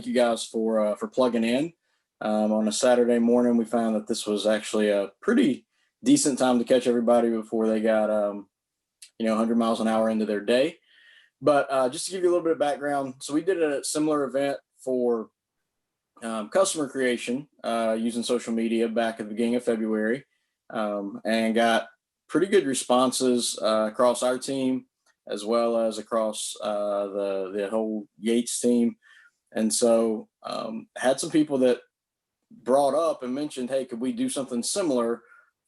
you guys for plugging in. On a Saturday morning, we found that this was actually a pretty decent time to catch everybody before they got 100 miles an hour into their day. But just to give you a little bit of background, so we did a similar event for customer creation using social media back at the beginning of February, and got pretty good responses across our team as well as across the whole Yates team. And so had some people that brought up and mentioned, hey, could we do something similar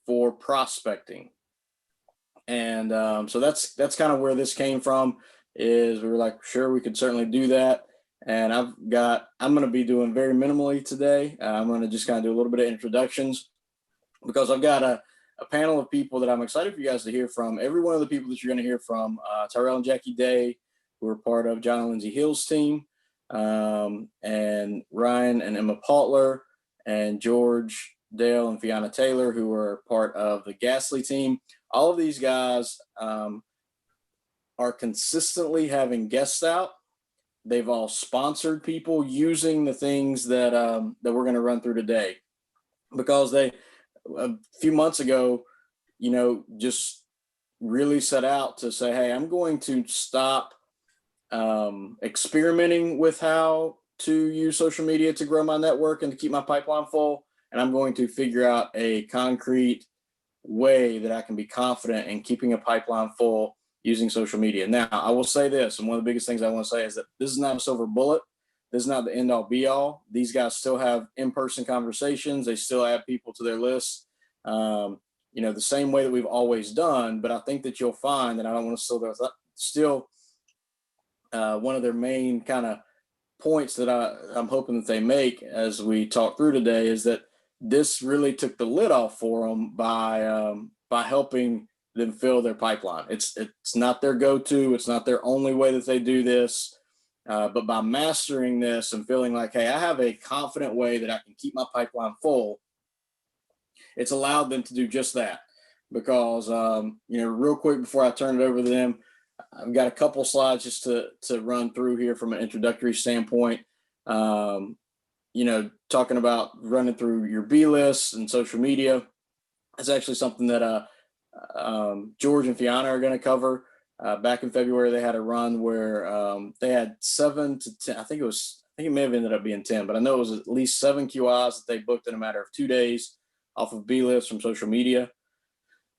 for prospecting? And so that's kind of where this came from. Is we were like, sure, we could certainly do that. And I'm going to be doing very minimally today. I'm going to just kind of do a little bit of introductions because I've got a panel of people that I'm excited for you guys to hear from. Every one of the people that you're going to hear from, Tyrell and Jackie Day, who are part of John and Lindsay Hill's team, and Ryan and Emma Pautler, and George Dale and Fiona Taylor, who are part of the Gasly team. All of these guys are consistently having guests out. They've all sponsored people using the things that that we're going to run through today, because they a few months ago, just really set out to say, hey, I'm going to stop experimenting with how to use social media to grow my network and to keep my pipeline full. And I'm going to figure out a concrete way that I can be confident in keeping a pipeline full using social media. Now, I will say this, and one of the biggest things I want to say is that this is not a silver bullet. This is not the end all be all. These guys still have in-person conversations. They still add people to their list, the same way that we've always done. But I think that you'll find, and I don't want to still one of their main kind of points that I'm hoping that they make as we talk through today is that this really took the lid off for them by helping them fill their pipeline. It's not their go-to. It's not their only way that they do this. But by mastering this and feeling like, hey, I have a confident way that I can keep my pipeline full, it's allowed them to do just that. Because, real quick before I turn it over to them, I've got a couple slides just to run through here from an introductory standpoint. Talking about running through your B lists and social media. It's actually something that George and Fiona are going to cover. Back in February, they had a run where they had 7 to 10. I think it may have ended up being 10, but I know it was at least 7 QIs that they booked in a matter of 2 days off of B lists from social media.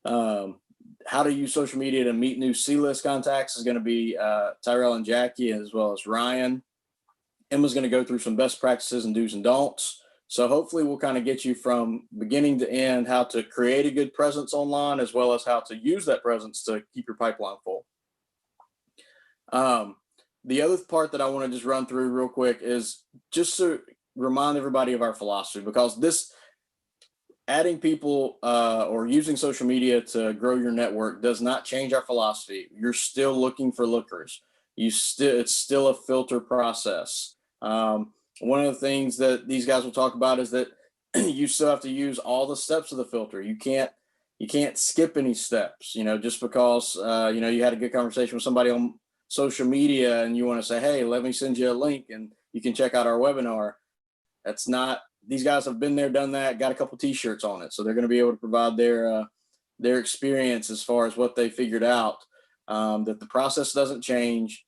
How to use social media to meet new C-list contacts is going to be Tyrell and Jackie, as well as Ryan. Emma's going to go through some best practices and do's and don'ts. So hopefully we'll kind of get you from beginning to end how to create a good presence online, as well as how to use that presence to keep your pipeline full. The other part that I want to just run through real quick is just to remind everybody of our philosophy, because this adding people or using social media to grow your network does not change our philosophy. You're still looking for lookers. It's still a filter process. One of the things that these guys will talk about is that you still have to use all the steps of the filter. You can't skip any steps, just because, you had a good conversation with somebody on social media and you want to say, hey, let me send you a link and you can check out our webinar. That's not, these guys have been there, done that, got a couple t-shirts on it. So they're going to be able to provide their experience as far as what they figured out, that the process doesn't change.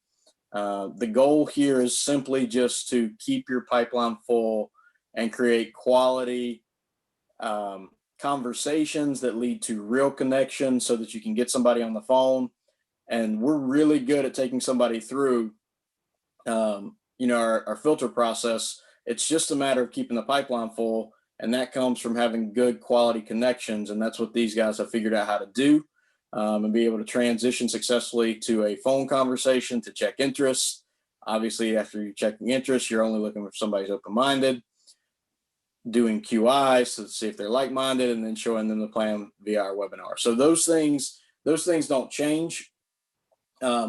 The goal here is simply just to keep your pipeline full and create quality conversations that lead to real connections so that you can get somebody on the phone. And we're really good at taking somebody through, our filter process. It's just a matter of keeping the pipeline full. And that comes from having good quality connections. And that's what these guys have figured out how to do. And be able to transition successfully to a phone conversation to check interest. Obviously, after you're checking interest, you're only looking for somebody who's open-minded, doing QIs to see if they're like-minded, and then showing them the plan via our webinar. So those things don't change.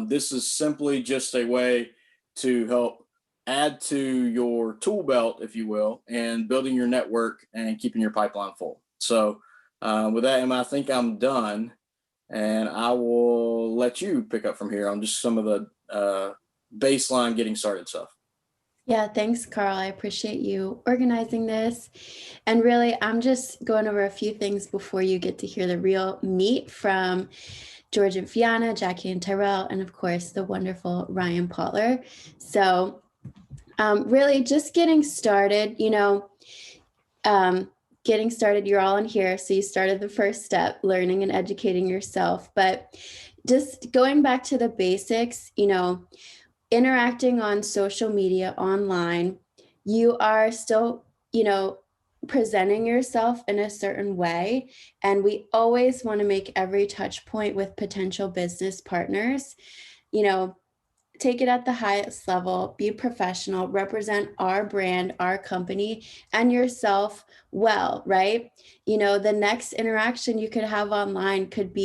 This is simply just a way to help add to your tool belt, if you will, and building your network and keeping your pipeline full. So with that, Emma, I think I'm done. And I will let you pick up from here on just some of the baseline getting started stuff. Yeah, thanks, Carl. I appreciate you organizing this. And really, I'm just going over a few things before you get to hear the real meat from George and Fiona, Jackie and Tyrell, and of course, the wonderful Ryan Pottler. So, really, just getting started, um, getting started, you're all in here. So, you started the first step, learning and educating yourself. But just going back to the basics, interacting on social media online, you are still, presenting yourself in a certain way. And we always want to make every touch point with potential business partners, you know, take it at the highest level, be professional, represent our brand, our company, and yourself well, right? The next interaction you could have online could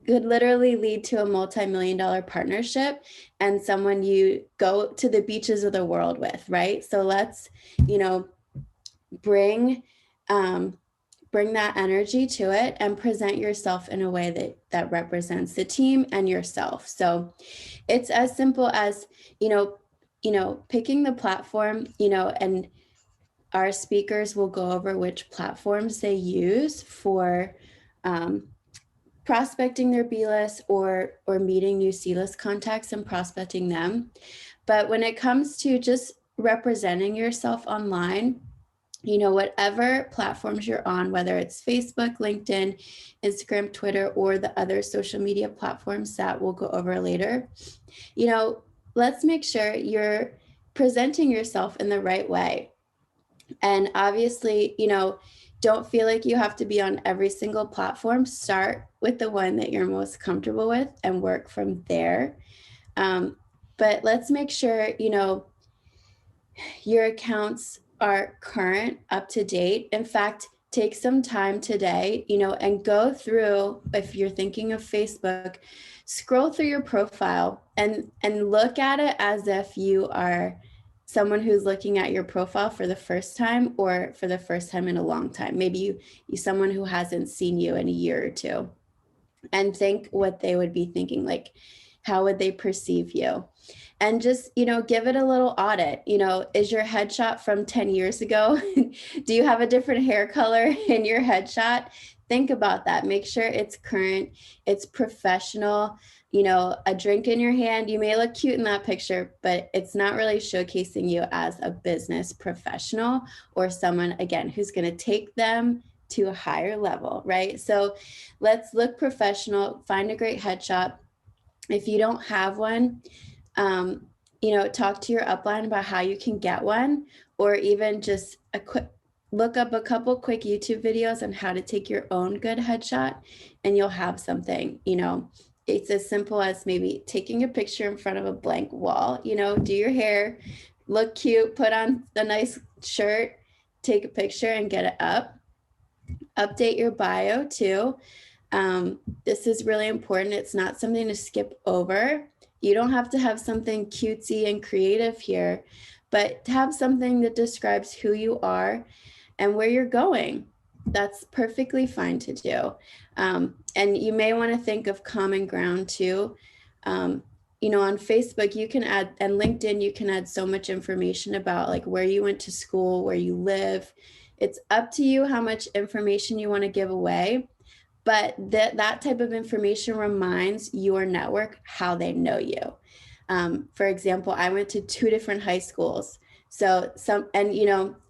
literally lead to a multi-million dollar partnership and someone you go to the beaches of the world with, right? So let's, you know, bring um, bring that energy to it and present yourself in a way that represents the team and yourself. So it's as simple as, picking the platform, and our speakers will go over which platforms they use for um, prospecting their B list or meeting new C list contacts and prospecting them. But when it comes to just representing yourself online, whatever platforms you're on, whether it's Facebook, LinkedIn, Instagram, Twitter, or the other social media platforms that we'll go over later, let's make sure you're presenting yourself in the right way. And obviously, don't feel like you have to be on every single platform. Start with the one that you're most comfortable with and work from there. But let's make sure, your accounts are current, up to date. In fact, take some time today, and go through, if you're thinking of Facebook, scroll through your profile and look at it as if you are someone who's looking at your profile for the first time or for the first time in a long time. Maybe you someone who hasn't seen you in a year or two, and think what they would be thinking, like how would they perceive you, and just give it a little audit. Is your headshot from 10 years ago? Do you have a different hair color in your headshot? Think about that. Make sure it's current, it's professional. A drink in your hand, you may look cute in that picture, but it's not really showcasing you as a business professional or someone, again, who's going to take them to a higher level, right? So let's look professional, find a great headshot. If you don't have one, talk to your upline about how you can get one, or even just look up a couple quick YouTube videos on how to take your own good headshot, and you'll have something. It's as simple as maybe taking a picture in front of a blank wall. Do your hair, look cute, put on a nice shirt, take a picture and get it up. Update your bio too. This is really important. It's not something to skip over. You don't have to have something cutesy and creative here, but to have something that describes who you are and where you're going. That's perfectly fine to do. And you may want to think of common ground too. On Facebook, you can add, and LinkedIn, you can add so much information about like where you went to school, where you live. It's up to you how much information you want to give away, but that type of information reminds your network how they know you. For example, I went to 2 different high schools. So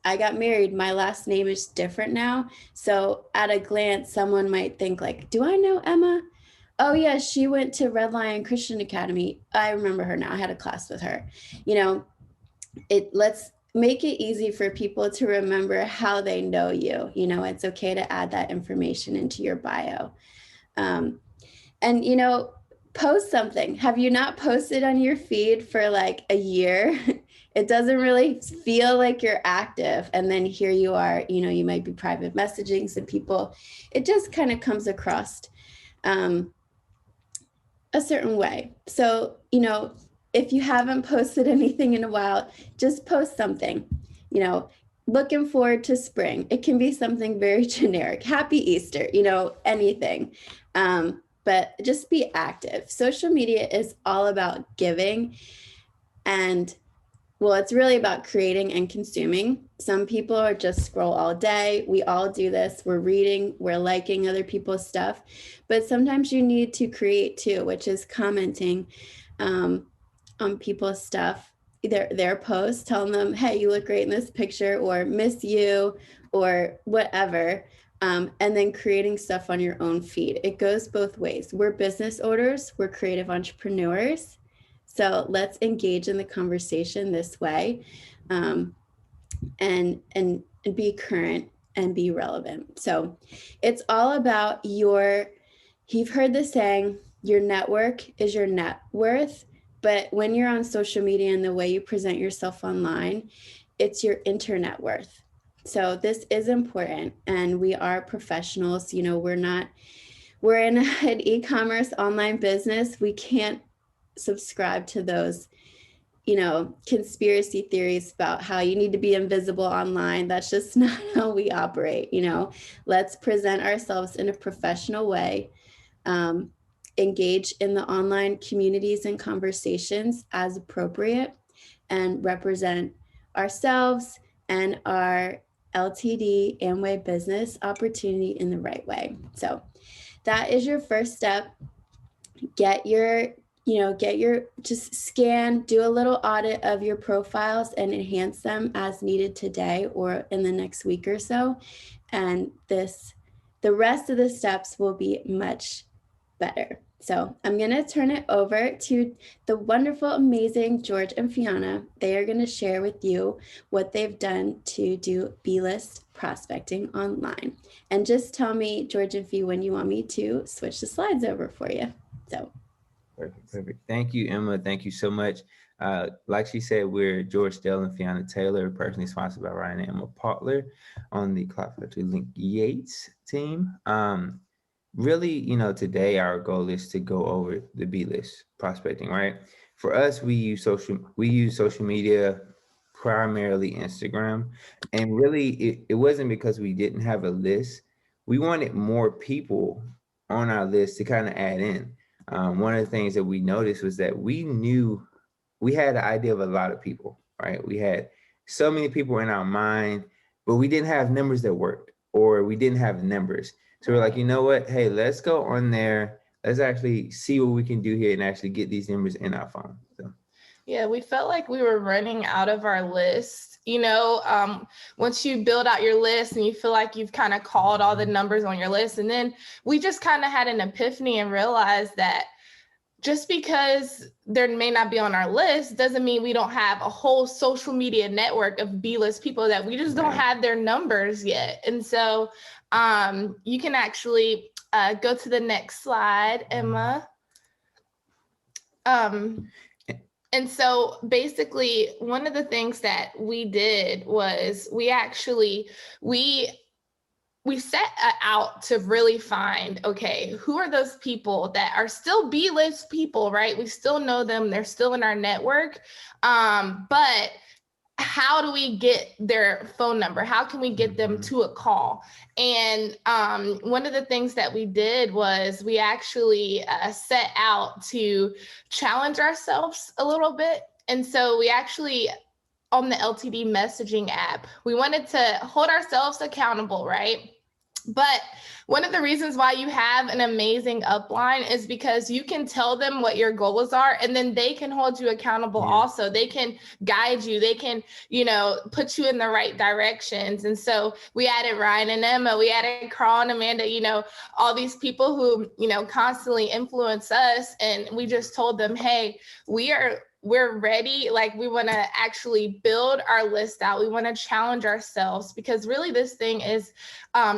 I got married. My last name is different now. So at a glance, someone might think like, do I know Emma? Oh yeah, she went to Red Lion Christian Academy. I remember her now. I had a class with her. You know, let's make it easy for people to remember how they know you. It's okay to add that information into your bio. Um, and post something. Have you not posted on your feed for like a year? It doesn't really feel like you're active, and then here you are. You might be private messaging some people. It just kind of comes across um, a certain way. So if you haven't posted anything in a while, just post something. Looking forward to spring. It can be something very generic. Happy Easter, anything. But just be active. Social media is all about giving, and well, it's really about creating and consuming. Some people are just scroll all day. We all do this. We're reading, we're liking other people's stuff, but sometimes you need to create too, which is commenting on people's stuff, their posts, telling them, hey, you look great in this picture, or miss you, or whatever. And then creating stuff on your own feed. It goes both ways. We're business owners, we're creative entrepreneurs. So let's engage in the conversation this way, and be current and be relevant. So it's all about you've heard the saying, your network is your net worth. But when you're on social media and the way you present yourself online, it's your internet worth. So this is important, and we are professionals. We're in an e-commerce online business. We can't subscribe to those conspiracy theories about how you need to be invisible online. That's just not how we operate. Let's present ourselves in a professional way, engage in the online communities and conversations as appropriate, and represent ourselves and our LTD Amway business opportunity in the right way. So that is your first step. Just scan, do a little audit of your profiles and enhance them as needed today or in the next week or so. And the rest of the steps will be much better. So I'm going to turn it over to the wonderful, amazing George and Fiona. They are going to share with you what they've done to do B-list prospecting online. And just tell me, George and Fee, when you want me to switch the slides over for you. So. Perfect. Thank you, Emma. Thank you so much. Like she said, we're George Dell and Fiona Taylor, personally sponsored by Ryan and Emma Potler on the Cloud Factory Link Yates team. Really, today our goal is to go over the B-list prospecting, right? For us, we use social media, primarily Instagram. And really, it wasn't because we didn't have a list. We wanted more people on our list to kind of add in. One of the things that we noticed was that we knew we had the idea of a lot of people, right? We had so many people in our mind, but we didn't have numbers that worked, or we didn't have numbers. So we're like, you know what? Hey, let's go on there. Let's actually see what we can do here and actually get these numbers in our phone. So. Yeah, we felt like we were running out of our list. Once you build out your list and you feel like you've kind of called all the numbers on your list, and then we just kind of had an epiphany and realized that just because there may not be on our list doesn't mean we don't have a whole social media network of B-list people that we just don't have their numbers yet. And so you can actually go to the next slide, Emma. And so basically, one of the things that we did was we set out to really find, okay, who are those people that are still B-list people, right? We still know them. They're still in our network. But how do we get their phone number? How can we get them to a call? And one of the things that we did was we actually set out to challenge ourselves a little bit. And so we actually, on the LTD messaging app, we wanted to hold ourselves accountable, right? But one of the reasons why you have an amazing upline is because you can tell them what your goals are, and then they can hold you accountable. Also, they can guide you. They can, put you in the right directions. And so we added Ryan and Emma, we added Carl and Amanda, all these people who, constantly influence us. And we just told them, hey, we're ready. Like, we want to actually build our list out. We want to challenge ourselves, because really this thing is,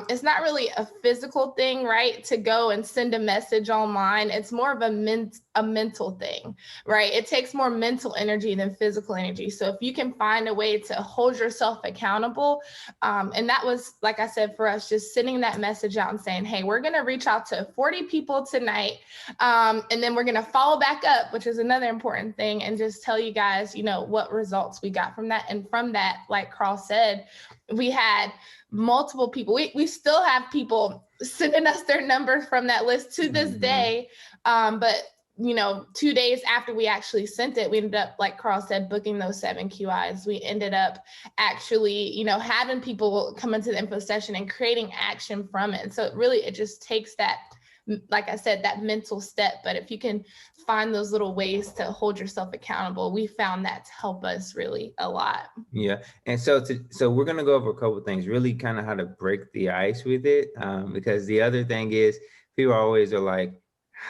it's not really a physical thing, right? To go and send a message online. It's more of a mental thing, right? It takes more mental energy than physical energy. So if you can find a way to hold yourself accountable, and that was, like I said, for us, just sending that message out and saying, hey, we're going to reach out to 40 people tonight. And then we're going to follow back up, which is another important thing, and just tell you guys, what results we got from that. And from that, like Carl said, we had multiple people. We still have people sending us their numbers from that list to this day. But 2 days after we actually sent it, we ended up, like Carl said, booking those 7 QIs. We ended up actually, having people come into the info session and creating action from it. And so it just takes that, like I said, that mental step. But if you can find those little ways to hold yourself accountable, we found that to help us really a lot. Yeah. And so we're going to go over a couple of things, really kind of how to break the ice with it. Because the other thing is, people always are like,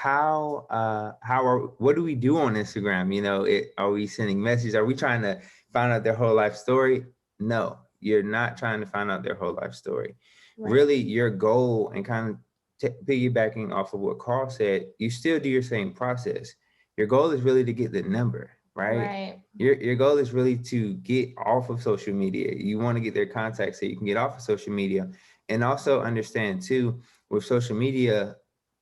what do we do on Instagram? Are we sending messages? Are we trying to find out their whole life story? No, you're not trying to find out their whole life story. Right. Really, your goal, and kind of piggybacking off of what Carl said, you still do your same process. Your goal is really to get the number, right? Your goal is really to get off of social media. You want to get their contacts so you can get off of social media. And also understand too, with social media,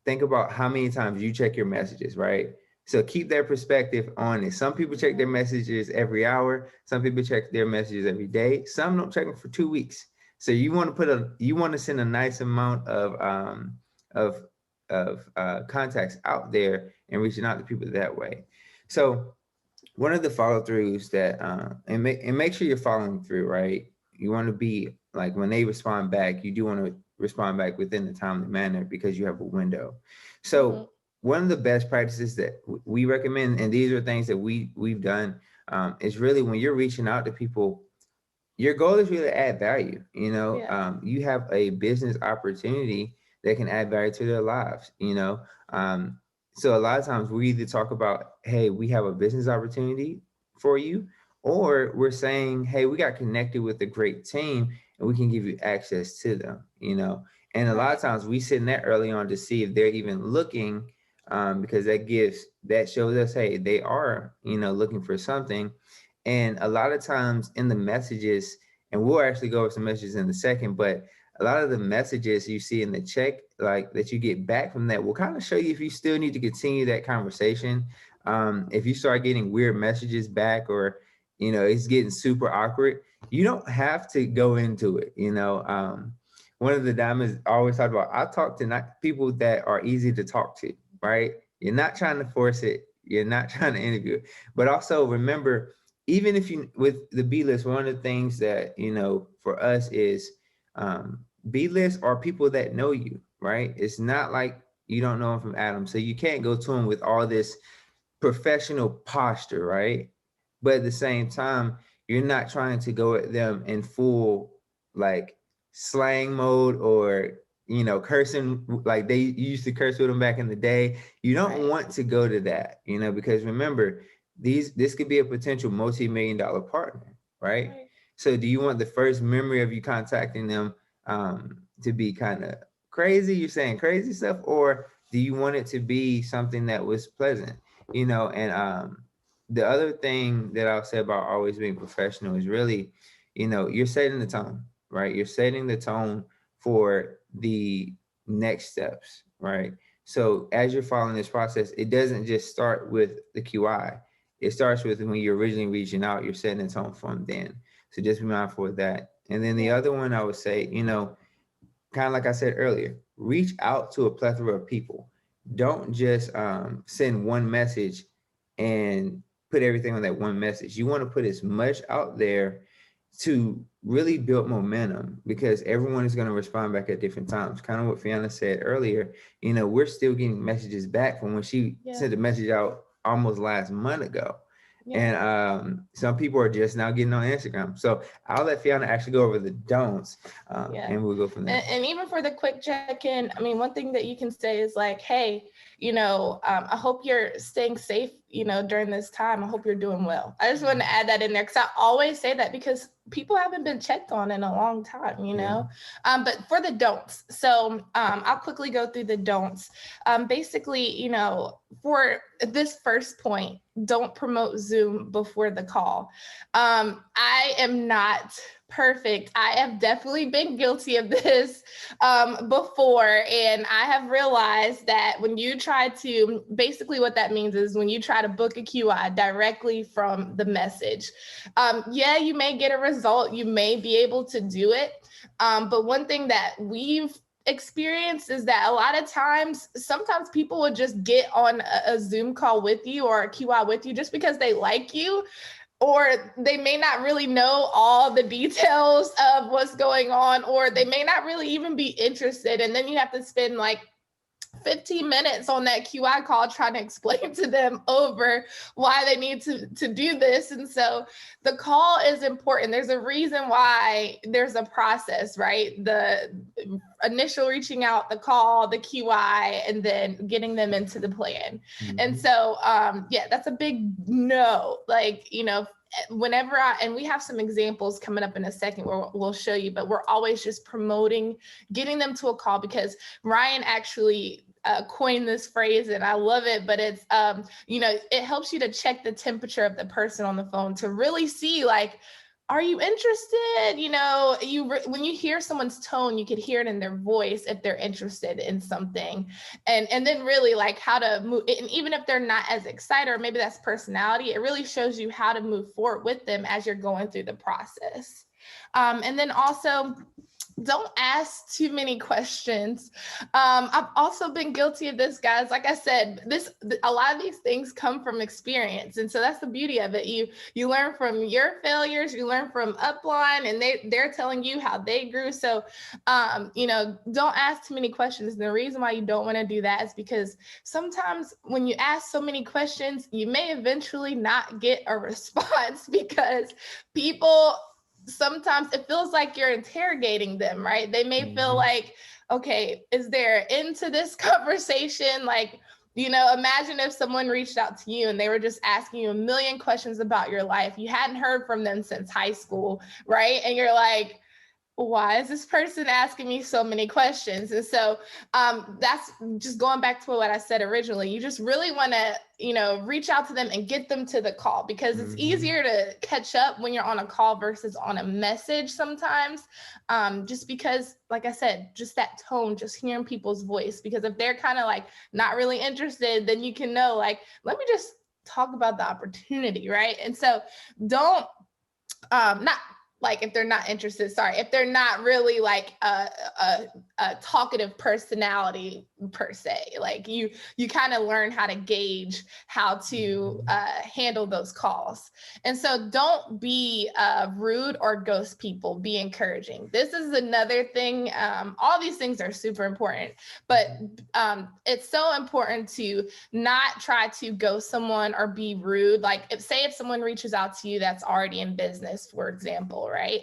think about how many times you check your messages, right? So keep that perspective on it. Some people check their messages every hour. Some people check their messages every day. Some don't check them for 2 weeks. So you want to send a nice amount of contacts out there and reaching out to people that way. So one of the follow-throughs that and make sure you're following through, right? You want to be like, when they respond back, you do want to respond back within the timely manner, because you have a window. So one of the best practices that we recommend, and these are things that we've done, is really when you're reaching out to people, your goal is really to add value. You have a business opportunity that can add value to their lives. So a lot of times we either talk about, hey, we have a business opportunity for you, or we're saying, hey, we got connected with a great team and we can give you access to them, And a lot of times we send that early on to see if they're even looking, because that shows us, hey, they are, looking for something. And a lot of times in the messages, and we'll actually go over some messages in a second, but a lot of the messages you see in the check, like that you get back from that, will kind of show you if you still need to continue that conversation. If you start getting weird messages back, or, it's getting super awkward, you don't have to go into it. One of the diamonds always talk about, I talk to people that are easy to talk to, right? You're not trying to force it. You're not trying to interview it. But also remember, even if with the B list, one of the things that, for us is, B list are people that know you, right? It's not like you don't know them from Adam. So you can't go to them with all this professional posture, right? But at the same time, you're not trying to go at them in full like slang mode, or cursing like they used to curse with them back in the day. You don't want to go to that, because remember, this could be a potential multi-million-dollar partner, right? So do you want the first memory of you contacting them to be kind of crazy, you're saying crazy stuff, or do you want it to be something that was pleasant? And the other thing that I'll say about always being professional is really, you're setting the tone, right? You're setting the tone for the next steps, right? So as you're following this process, it doesn't just start with the QI. It starts with when you're originally reaching out, you're setting the tone from then. So just be mindful of that. And then the other one I would say, kind of like I said earlier, reach out to a plethora of people. Don't just send one message and put everything on that one message. You want to put as much out there to really build momentum, because everyone is going to respond back at different times. Kind of what Fiona said earlier, we're still getting messages back from when she sent a message out almost last month ago. And some people are just now getting on Instagram. So I'll let Fiona actually go over the don'ts, and we'll go from there. And even for the quick check-in, I mean, one thing that you can say is like, hey, I hope you're staying safe, during this time. I hope you're doing well. I just wanted to add that in there, because I always say that, because people haven't been checked on in a long time, But for the don'ts, so I'll quickly go through the don'ts. Basically, for this first point, don't promote Zoom before the call. I am not perfect. I have definitely been guilty of this before. And I have realized that when you try to, basically what that means is when you try to book a QI directly from the message, you may get a result. You may be able to do it. But one thing that we've experienced is that a lot of times, sometimes people would just get on a Zoom call with you or a QI with you just because they like you, or they may not really know all the details of what's going on, or they may not really even be interested. And then you have to spend like 15 minutes on that QI call trying to explain to them over why they need to do this. And so the call is important. There's a reason why there's a process, right? The initial reaching out, the call, the QI, and then getting them into the plan. Mhm. And so, yeah, that's a big no. Like, you know, whenever and we have some examples coming up in a second where we'll show you, but we're always just promoting getting them to a call, because Ryan actually coined this phrase and I love it, but it's, you know, it helps you to check the temperature of the person on the phone to really see, like, are you interested? You know, when you hear someone's tone, you could hear it in their voice if they're interested in something. And then really like how to move, and even if they're not as excited, or maybe that's personality, it really shows you how to move forward with them as you're going through the process. And then also, don't ask too many questions. I've also been guilty of this, guys. Like I said, a lot of these things come from experience. And so that's the beauty of it. You learn from your failures, you learn from upline, and they're telling you how they grew. So, you know, don't ask too many questions. And the reason why you don't want to do that is because sometimes when you ask so many questions, you may eventually not get a response, because people, sometimes it feels like you're interrogating them, right? They may feel like, okay, is there into this conversation? Like, you know, imagine if someone reached out to you and they were just asking you a million questions about your life. You hadn't heard from them since high school, right? And you're like, why is this person asking me so many questions? And so that's just going back to what I said originally. You just really want to, you know, reach out to them and get them to the call, because it's easier to catch up when you're on a call versus on a message sometimes. Just because, like I said, just that tone, just hearing people's voice, because if they're kind of like not really interested, then you can know, like, let me just talk about the opportunity, right? And so don't, not like if they're not interested, sorry, if they're not really like a talkative personality per se, like you kind of learn how to gauge how to handle those calls. And so don't be rude or ghost people, be encouraging. This is another thing. All these things are super important, but it's so important to not try to ghost someone or be rude. Like if someone reaches out to you that's already in business, for example, right?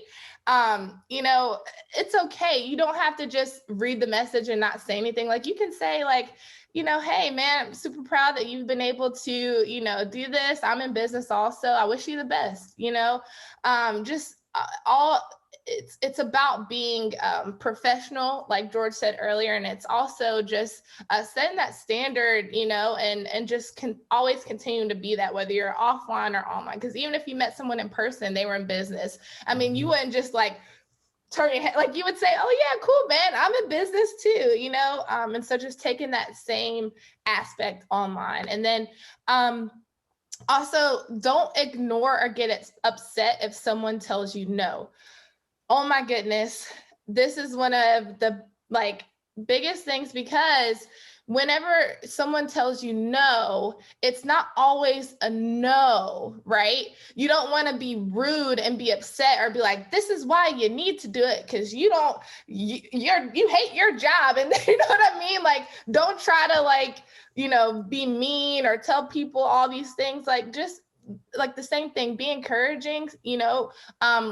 You know, it's okay. You don't have to just read the message and not say anything. Like you can say like, you know, hey man, I'm super proud that you've been able to, you know, do this. I'm in business also. I wish you the best, you know, it's about being professional, like George said earlier, and it's also just setting that standard, you know, and just always continue to be that, whether you're offline or online. Because even if you met someone in person, they were in business. I mean, you wouldn't just like turn your head, like you would say, oh yeah, cool, man, I'm in business too, you know. And so just taking that same aspect online, and then also don't ignore or get upset if someone tells you no. Oh my goodness. This is one of the like biggest things, because whenever someone tells you no, it's not always a no, right? You don't want to be rude and be upset or be like, this is why you need to do it, because you hate your job. And you know what I mean? Like, don't try to like, you know, be mean or tell people all these things. Like, just like the same thing, be encouraging, you know,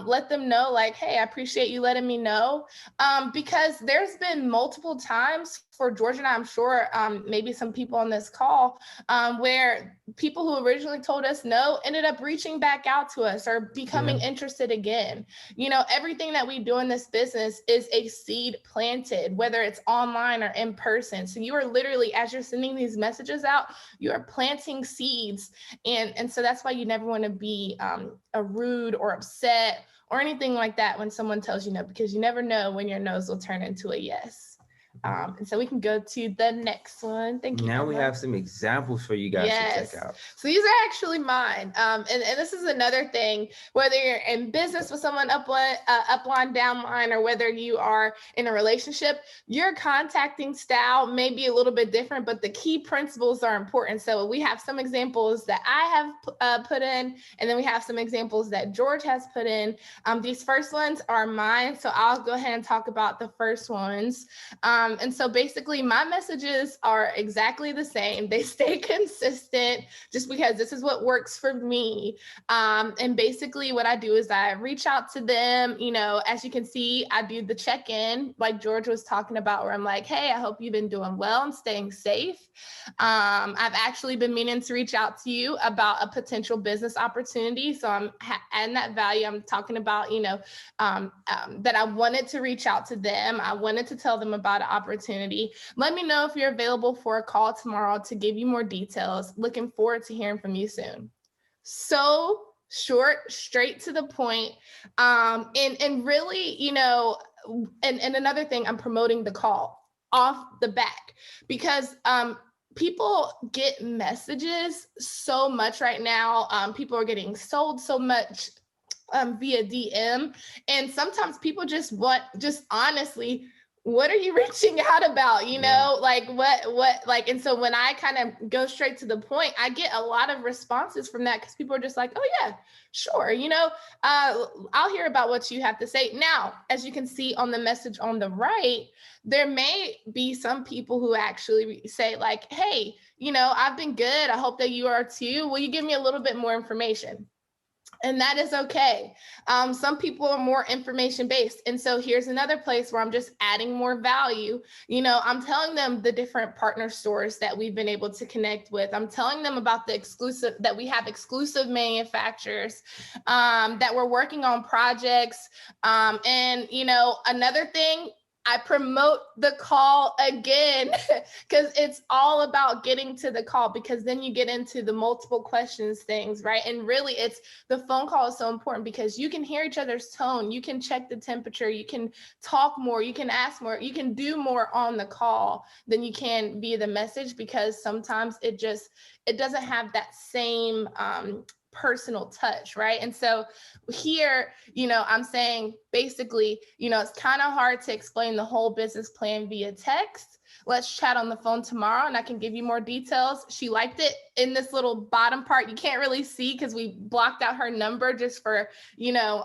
let them know like, hey, I appreciate you letting me know. Because there's been multiple times for George and I, I'm sure maybe some people on this call, where people who originally told us no ended up reaching back out to us or becoming interested again. You know, everything that we do in this business is a seed planted, whether it's online or in person. So you are literally, as you're sending these messages out, you are planting seeds. And so that's why you never want to be a rude or upset or anything like that when someone tells you no, because you never know when your no's will turn into a yes. And so we can go to the next one. Thank you. Now we Emma. have some examples for you guys to check out. So these are actually mine. And this is another thing, whether you're in business with someone upline, downline, or whether you are in a relationship, your contacting style may be a little bit different, but the key principles are important. So we have some examples that I have put in, and then we have some examples that George has put in. These first ones are mine, so I'll go ahead and talk about the first ones. And so basically my messages are exactly the same. They stay consistent just because this is what works for me. And basically what I do is I reach out to them, you know, as you can see, I do the check-in like George was talking about, where I'm like, hey, I hope you've been doing well and staying safe. I've actually been meaning to reach out to you about a potential business opportunity. So I'm adding that value. I'm talking about, you know, that I wanted to reach out to them. I wanted to tell them about an opportunity. Let me know if you're available for a call tomorrow to give you more details. Looking forward to hearing from you soon. So short, straight to the point. And really, you know, and another thing, I'm promoting the call off the back because people get messages so much right now. People are getting sold so much via DM. And sometimes people just want, just honestly, what are you reaching out about? You know, like what, like, and so when I kind of go straight to the point, I get a lot of responses from that because people are just like, oh yeah, sure. You know, I'll hear about what you have to say. Now, as you can see on the message on the right, there may be some people who actually say like, hey, you know, I've been good. I hope that you are too. Will you give me a little bit more information? And that is okay. Some people are more information based. And so here's another place where I'm just adding more value. You know, I'm telling them the different partner stores that we've been able to connect with. I'm telling them about the exclusive, that we have exclusive manufacturers, that we're working on projects. And, you know, another thing, I promote the call again because it's all about getting to the call, because then you get into the multiple questions things, right? And really it's the phone call is so important because you can hear each other's tone. You can check the temperature. You can talk more. You can ask more. You can do more on the call than you can via the message, because sometimes it doesn't have that same personal touch, right? And so here, you know, I'm saying basically, you know, it's kind of hard to explain the whole business plan via text. Let's chat on the phone tomorrow and I can give you more details. She liked it in this little bottom part. You can't really see because we blocked out her number just for, you know,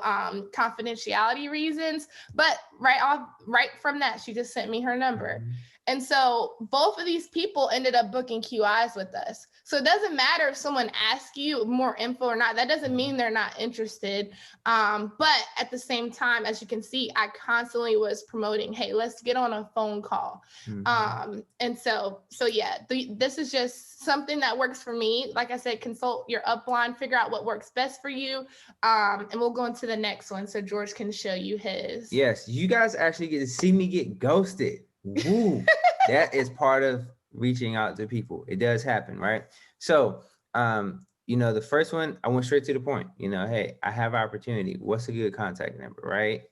confidentiality reasons. But right from that, she just sent me her number. And so both of these people ended up booking QIs with us. So it doesn't matter if someone asks you more info or not. That doesn't mean they're not interested. But at the same time, as you can see, I constantly was promoting, hey, let's get on a phone call. And so yeah, this is just something that works for me. Like I said, consult your upline, figure out what works best for you. And we'll go into the next one so George can show you his. Yes, you guys actually get to see me get ghosted. Woo. That is part of reaching out to people. It does happen, right? So, you know, the first one, I went straight to the point. You know, hey, I have opportunity. What's a good contact number, right?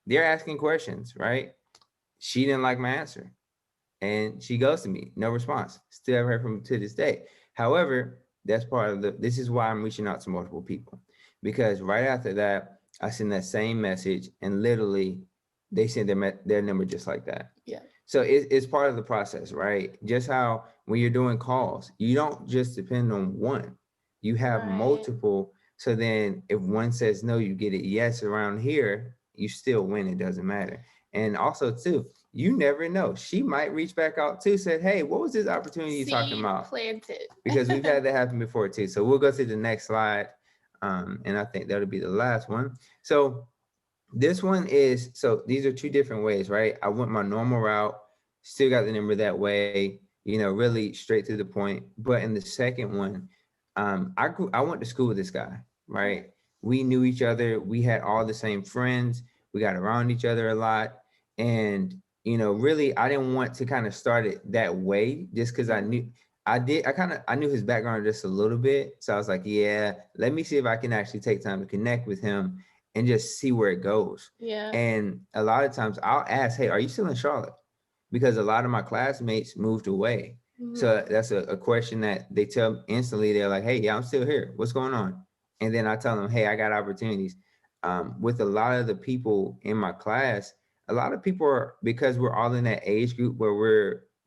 They're asking questions, right? She didn't like my answer and she ghosted me. No response. Still haven't heard from her to this day. However, that's part of this is why I'm reaching out to multiple people, because right after that, I send that same message and literally they send their number just like that. Yeah. So it's part of the process, right? Just how when you're doing calls, you don't just depend on one. You have multiple. So then if one says no, you get it yes around here, you still win. It doesn't matter. And also too, you never know. She might reach back out too, said, hey, what was this opportunity you're talking about? Planted. Because we've had that happen before too. So we'll go to the next slide. And I think that'll be the last one. So this one is, so these are two different ways, right? I went my normal route, still got the number that way, you know, really straight to the point. But in the second one, I went to school with this guy, right? We knew each other. We had all the same friends. We got around each other a lot. And, you know, really, I didn't want to kind of start it that way just because I knew his background just a little bit. So I was like, yeah, let me see if I can actually take time to connect with him and just see where it goes. Yeah. And a lot of times I'll ask, hey, are you still in Charlotte? because a lot of my classmates moved away. So that's a question that they tell instantly. They're like, hey, yeah, I'm still here. What's going on? And then I tell them, hey, I got opportunities. With a lot of the people in my class, a lot of people are, because we're all in that age group where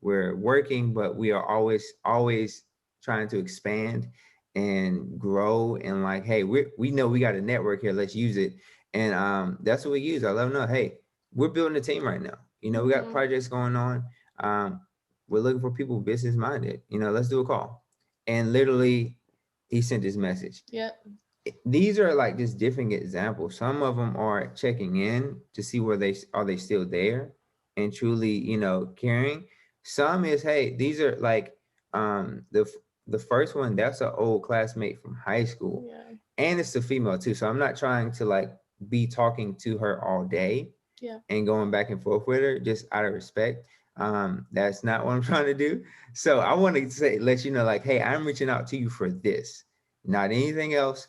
we're working, but we are always trying to expand and grow, and like, hey, we know we got a network here, let's use it. And that's what we use. I let them know, hey, we're building a team right now. You know, we got projects going on. We're looking for people business minded. You know, let's do a call. And literally, he sent this message. Yep. These are like just different examples. Some of them are checking in to see where they still there and truly, you know, caring. Some is, hey, these are like the first one, that's an old classmate from high school. Yeah. And it's a female too. So I'm not trying to like be talking to her all day and going back and forth with her just out of respect. That's not what I'm trying to do. So I want to say, let you know, like, hey, I'm reaching out to you for this, not anything else.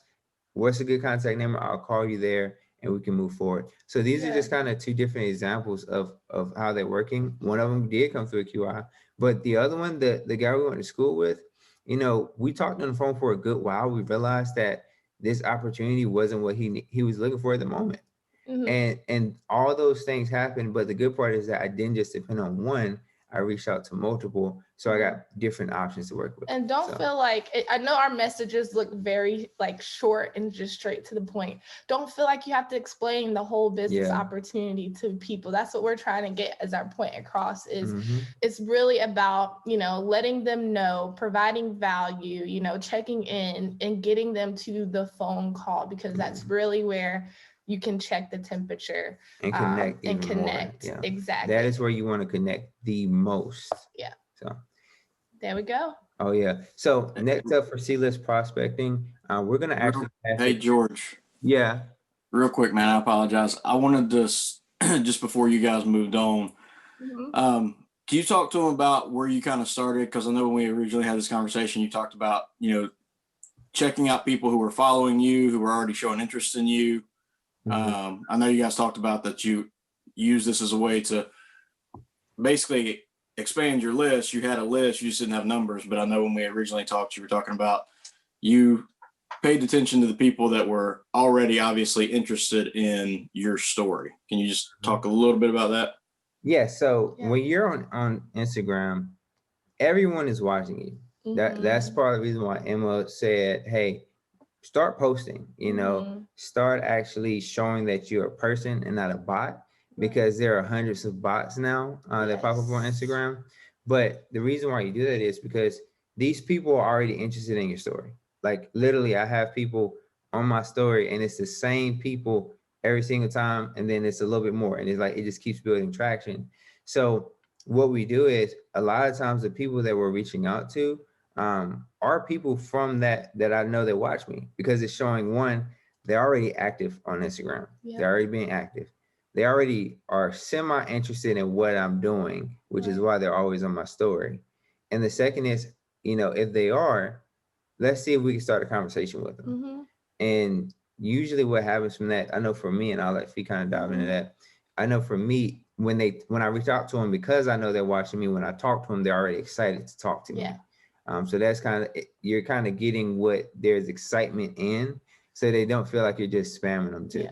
What's a good contact number? I'll call you there and we can move forward. So these are just kind of two different examples of how they're working. One of them did come through a QI, but the other one, the guy we went to school with, you know, we talked on the phone for a good while. We realized that this opportunity wasn't what he was looking for at the moment. And all those things happened. But the good part is that I didn't just depend on one. I reached out to multiple. So I got different options to work with. And don't feel like, I know our messages look very like short and just straight to the point. Don't feel like you have to explain the whole business opportunity to people. That's what we're trying to get as our point across is it's really about, you know, letting them know, providing value, you know, checking in and getting them to the phone call, because that's really where you can check the temperature and connect more. Yeah. Exactly. That is where you want to connect the most. Yeah. So there we go. Oh yeah. So next up for C-list prospecting, we're gonna actually Hey George. Yeah. Real quick, man, I apologize. I wanted to just before you guys moved on, can you talk to them about where you kind of started? Because I know when we originally had this conversation, you talked about, you know, checking out people who were following you, who were already showing interest in you. I know you guys talked about that you use this as a way to basically expand your list. You had a list, you just didn't have numbers. But I know when we originally talked, you were talking about you paid attention to the people that were already obviously interested in your story. Can you just talk a little bit about that? Yeah. So when you're on Instagram, everyone is watching you. That's part of the reason why Emma said, hey, start posting, you know, start actually showing that you're a person and not a bot, because there are hundreds of bots now that pop up on Instagram. But the reason why you do that is because these people are already interested in your story. Like literally, I have people on my story and it's the same people every single time. And then it's a little bit more. And it's like, it just keeps building traction. So what we do is a lot of times the people that we're reaching out to are people from that I know that watch me, because it's showing, one, they're already active on Instagram. They're already being active. They already are semi-interested in what I'm doing, which is why they're always on my story. And the second is, you know, if they are, let's see if we can start a conversation with them. And usually what happens from that, I know for me, and I'll let Fee kind of dive into that. I know for me, when I reach out to them, because I know they're watching me, when I talk to them, they're already excited to talk to me. So that's kind of, you're kind of getting what there's excitement in, so they don't feel like you're just spamming them too.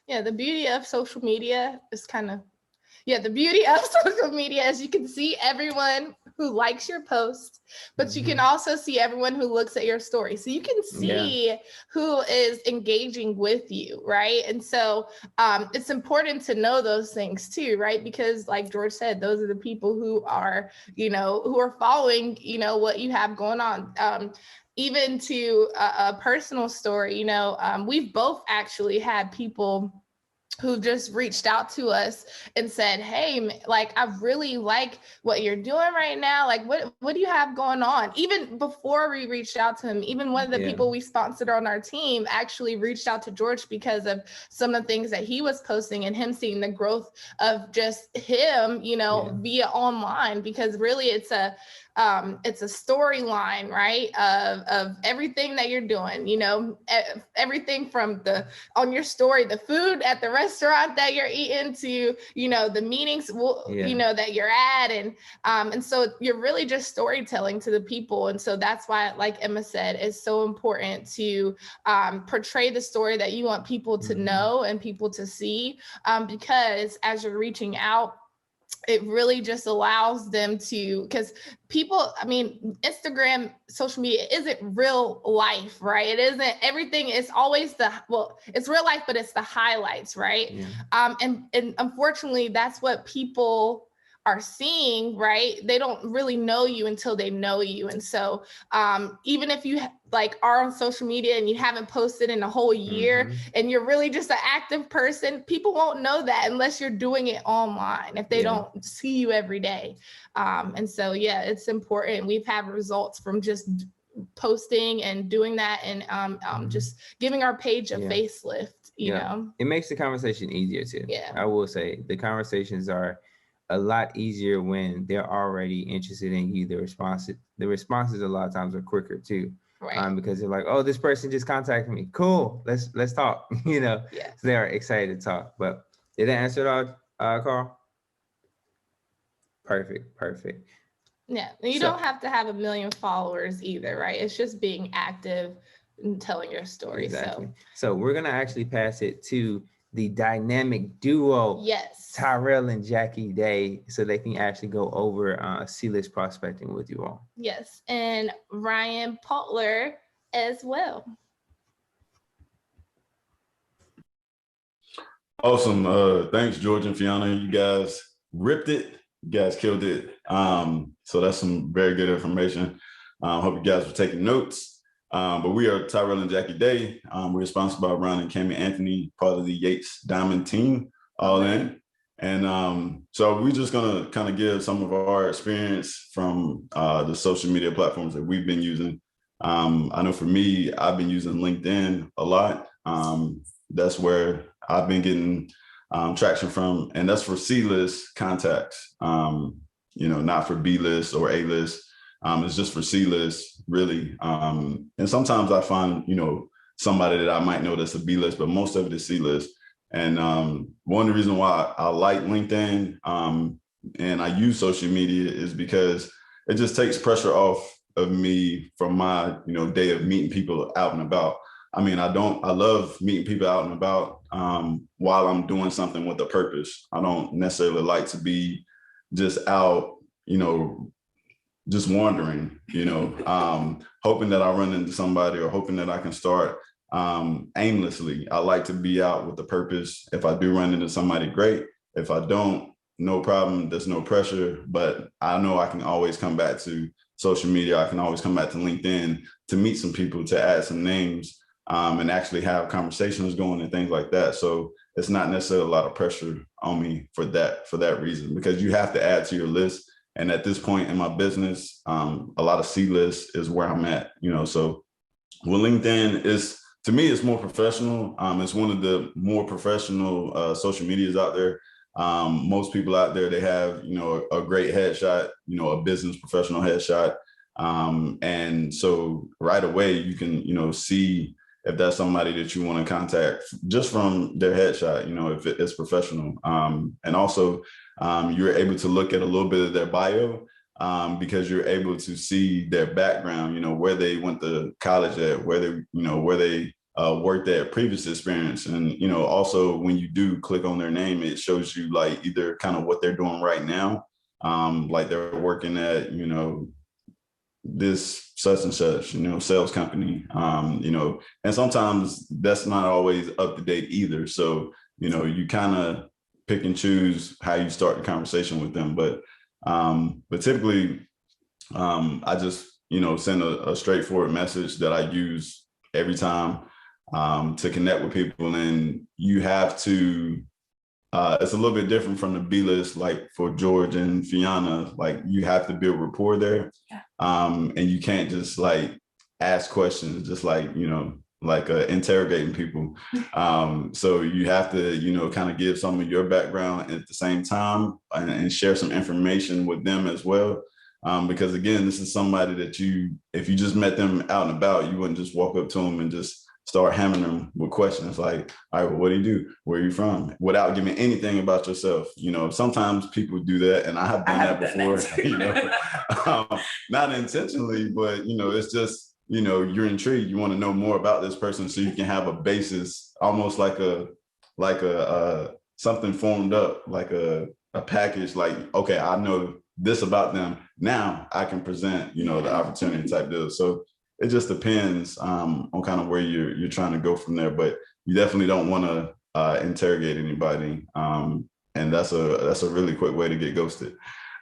Yeah, the beauty of social media is the beauty of social media is you can see everyone who likes your post, but you can also see everyone who looks at your story. So you can see who is engaging with you, right? And so it's important to know those things too, right? Because like George said, those are the people who are, you know, who are following, you know, what you have going on. Even to a personal story, you know, we've both actually had people who just reached out to us and said, hey, like, I really like what you're doing right now. Like, what do you have going on? Even before we reached out to him, even one of the people we sponsored on our team actually reached out to George because of some of the things that he was posting and him seeing the growth of just him, you know, via online, because really it's it's a storyline, right? Of everything that you're doing, you know, everything from on your story, the food at the restaurant that you're eating to, you know, the meetings, you know, that you're at. And so you're really just storytelling to the people. And so that's why, like Emma said, it's so important to portray the story that you want people to know and people to see, because as you're reaching out, it really just allows them to, because people, I mean, Instagram, social media isn't real life, right? It isn't everything. It's always it's real life, but it's the highlights, right? Yeah. And unfortunately, that's what people are seeing, right? They don't really know you until they know you. And so even if you like are on social media and you haven't posted in a whole year and you're really just an active person, people won't know that unless you're doing it online, if they don't see you every day. And so, yeah, it's important. We've had results from just posting and doing that, and just giving our page a facelift, you know. It makes the conversation easier too. Yeah, I will say the conversations are a lot easier when they're already interested in you. The responses a lot of times are quicker too. Right. Because they're like, oh, this person just contacted me. Cool. Let's talk. You know, so they are excited to talk. But did that answer it all, Carl? Perfect. Yeah. And you don't have to have 1 million followers either, right? It's just being active and telling your story. Exactly. So we're going to actually pass it to the dynamic duo. Yes. Tyrell and Jackie Day, so they can actually go over C-list prospecting with you all. Yes. And Ryan Potler as well. Awesome. Thanks, George and Fiona. You guys ripped it. You guys killed it. So that's some very good information. Hope you guys were taking notes. But we are Tyrell and Jackie Day. We're sponsored by Ron and Cami Anthony, part of the Yates Diamond team, all in. And so we're just going to kind of give some of our experience from the social media platforms that we've been using. I know for me, I've been using LinkedIn a lot. That's where I've been getting traction from, and that's for C-list contacts, you know, not for B-list or A-list. It's just for C-list, really. And sometimes I find, you know, somebody that I might know that's a B-list, but most of it is C-list. And one of the reasons why I like LinkedIn and I use social media is because it just takes pressure off of me from my, you know, day of meeting people out and about. I mean, I love meeting people out and about while I'm doing something with a purpose. I don't necessarily like to be just out, you know, just wandering, you know, hoping that I run into somebody or hoping that I can start aimlessly. I like to be out with a purpose. If I do run into somebody, great. If I don't, no problem. There's no pressure, but I know I can always come back to social media. I can always come back to LinkedIn to meet some people, to add some names, and actually have conversations going and things like that. So it's not necessarily a lot of pressure on me for that reason, because you have to add to your list. And at this point in my business, a lot of C-list is where I'm at, you know. So well, LinkedIn is, to me, it's more professional. It's one of the more professional social medias out there. Most people out there, they have, you know, a great headshot, you know, a business professional headshot. And so right away you can, you know, see if that's somebody that you want to contact just from their headshot, you know, if it's professional. And also you're able to look at a little bit of their bio because you're able to see their background, you know, where they went to college at, where they, you know, where they worked at, previous experience. And, you know, also when you do click on their name, it shows you like either kind of what they're doing right now. Like they're working at, you know, this such and such, you know, sales company, you know, and sometimes that's not always up to date either. So, you know, you kind of pick and choose how you start the conversation with them. But typically I just, you know, send a straightforward message that I use every time to connect with people. And you have to, it's a little bit different from the B-list, like for George and Fiona, like you have to build rapport there. And you can't just like ask questions, just like, you know, like interrogating people. So you have to, you know, kind of give some of your background at the same time and share some information with them as well. Because again, this is somebody that if you just met them out and about, you wouldn't just walk up to them and just start hammering them with questions like, all right, well, what do you do? Where are you from? Without giving anything about yourself. Sometimes people do that, and I have done that before, not intentionally, but, it's just, you're intrigued. You want to know more about this person so you can have a basis, almost like something formed up, like a package, like, okay, I know this about them. Now I can present, the opportunity type deal. So it just depends on kind of where you're trying to go from there, but you definitely don't want to interrogate anybody. And that's a really quick way to get ghosted.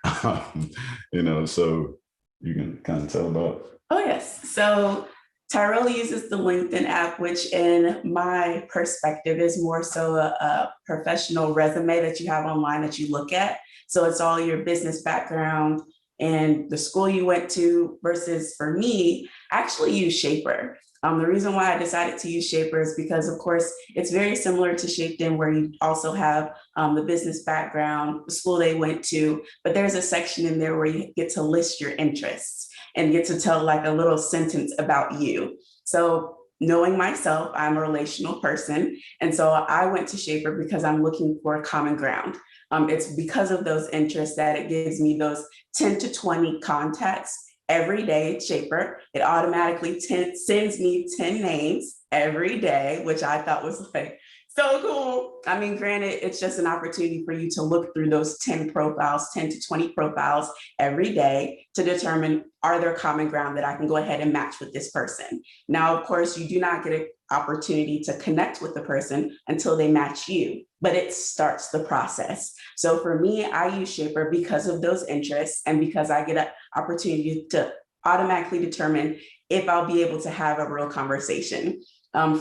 So you can kind of tell about. Oh, yes. So Tyrell uses the LinkedIn app, which in my perspective is more so a professional resume that you have online that you look at. So it's all your business background and the school you went to, versus for me, I actually use Shaper. The reason why I decided to use Shaper is because, of course, it's very similar to ShapeDin, where you also have the business background, the school they went to, but there's a section in there where you get to list your interests and get to tell like a little sentence about you. So knowing myself, I'm a relational person. And so I went to Shaper because I'm looking for common ground. It's because of those interests that it gives me those 10 to 20 contacts every day at Shaper. It automatically sends me 10 names every day, which I thought was like so cool. I mean, granted, it's just an opportunity for you to look through those 10 to 20 profiles every day to determine, are there common ground that I can go ahead and match with this person? Now, of course, you do not get an opportunity to connect with the person until they match you, but it starts the process. So for me, I use Shaper because of those interests and because I get an opportunity to automatically determine if I'll be able to have a real conversation.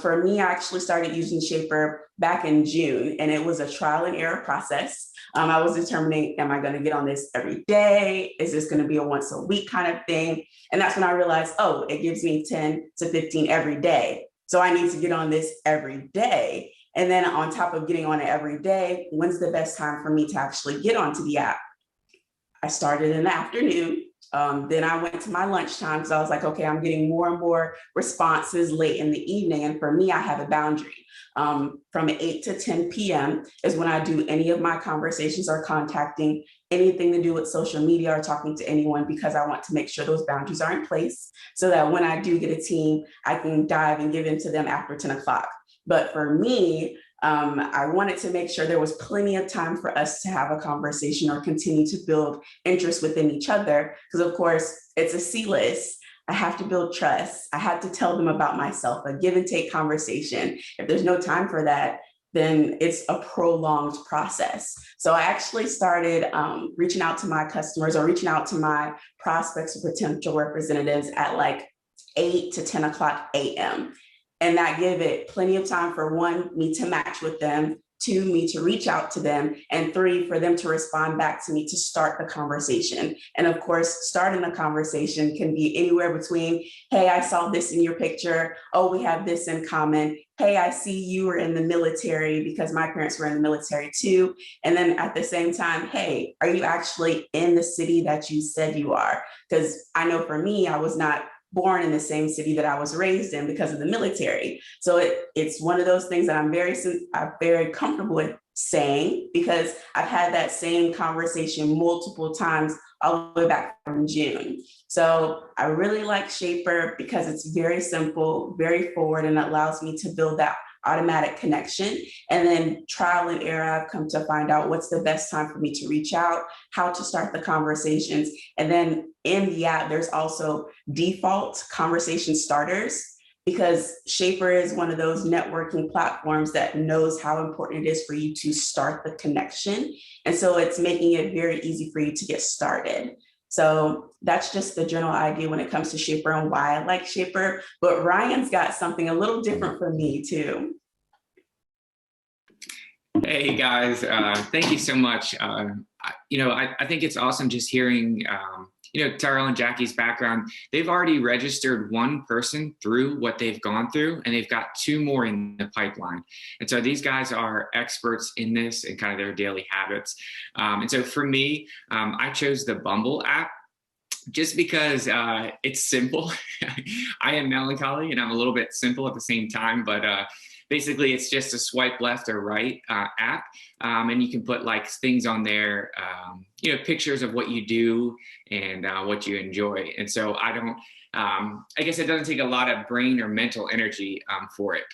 For me, I actually started using Shaper back in June, and it was a trial and error process. I was determining, am I going to get on this every day? Is this going to be a once a week kind of thing? And that's when I realized, oh, it gives me 10 to 15 every day. So I need to get on this every day. And then on top of getting on it every day, when's the best time for me to actually get onto the app? I started in the afternoon. Then I went to my lunchtime because I was like, okay, I'm getting more and more responses late in the evening. And for me, I have a boundary. From 8 to 10 p.m. is when I do any of my conversations or contacting, anything to do with social media or talking to anyone, because I want to make sure those boundaries are in place so that when I do get a team, I can dive and give into them after 10 o'clock. But for me, I wanted to make sure there was plenty of time for us to have a conversation or continue to build interest within each other. Because of course, it's a C-list. I have to build trust. I have to tell them about myself, a give and take conversation. If there's no time for that, then it's a prolonged process. So I actually started reaching out to my customers or reaching out to my prospects or potential representatives at like 8 to 10 o'clock a.m. And that gave it plenty of time for one, me to match with them, two, me to reach out to them, and three, for them to respond back to me to start the conversation. And of course, starting the conversation can be anywhere between, hey, I saw this in your picture. Oh, we have this in common. Hey, I see you were in the military, because my parents were in the military too. And then at the same time, hey, are you actually in the city that you said you are? Because I know for me, I was not born in the same city that I was raised in because of the military. So it's one of those things that I'm very comfortable with saying, because I've had that same conversation multiple times all the way back from June. So I really like Shaper because it's very simple, very forward, and allows me to build that automatic connection. And then trial and error, I've come to find out what's the best time for me to reach out, how to start the conversations. And then in the app, there's also default conversation starters, because Shaper is one of those networking platforms that knows how important it is for you to start the connection. And so it's making it very easy for you to get started. So that's just the general idea when it comes to Shaper and why I like Shaper. But Ryan's got something a little different for me too. Hey guys, thank you so much. I think it's awesome just hearing, Tyrell and Jackie's background. They've already registered one person through what they've gone through, and they've got 2 more in the pipeline. And so these guys are experts in this and kind of their daily habits. And so for me, I chose the Bumble app. just because it's simple. I am melancholy and I'm a little bit simple at the same time, but basically it's just a swipe left or right app. And you can put like things on there, you know, pictures of what you do and what you enjoy. And so I guess it doesn't take a lot of brain or mental energy for it.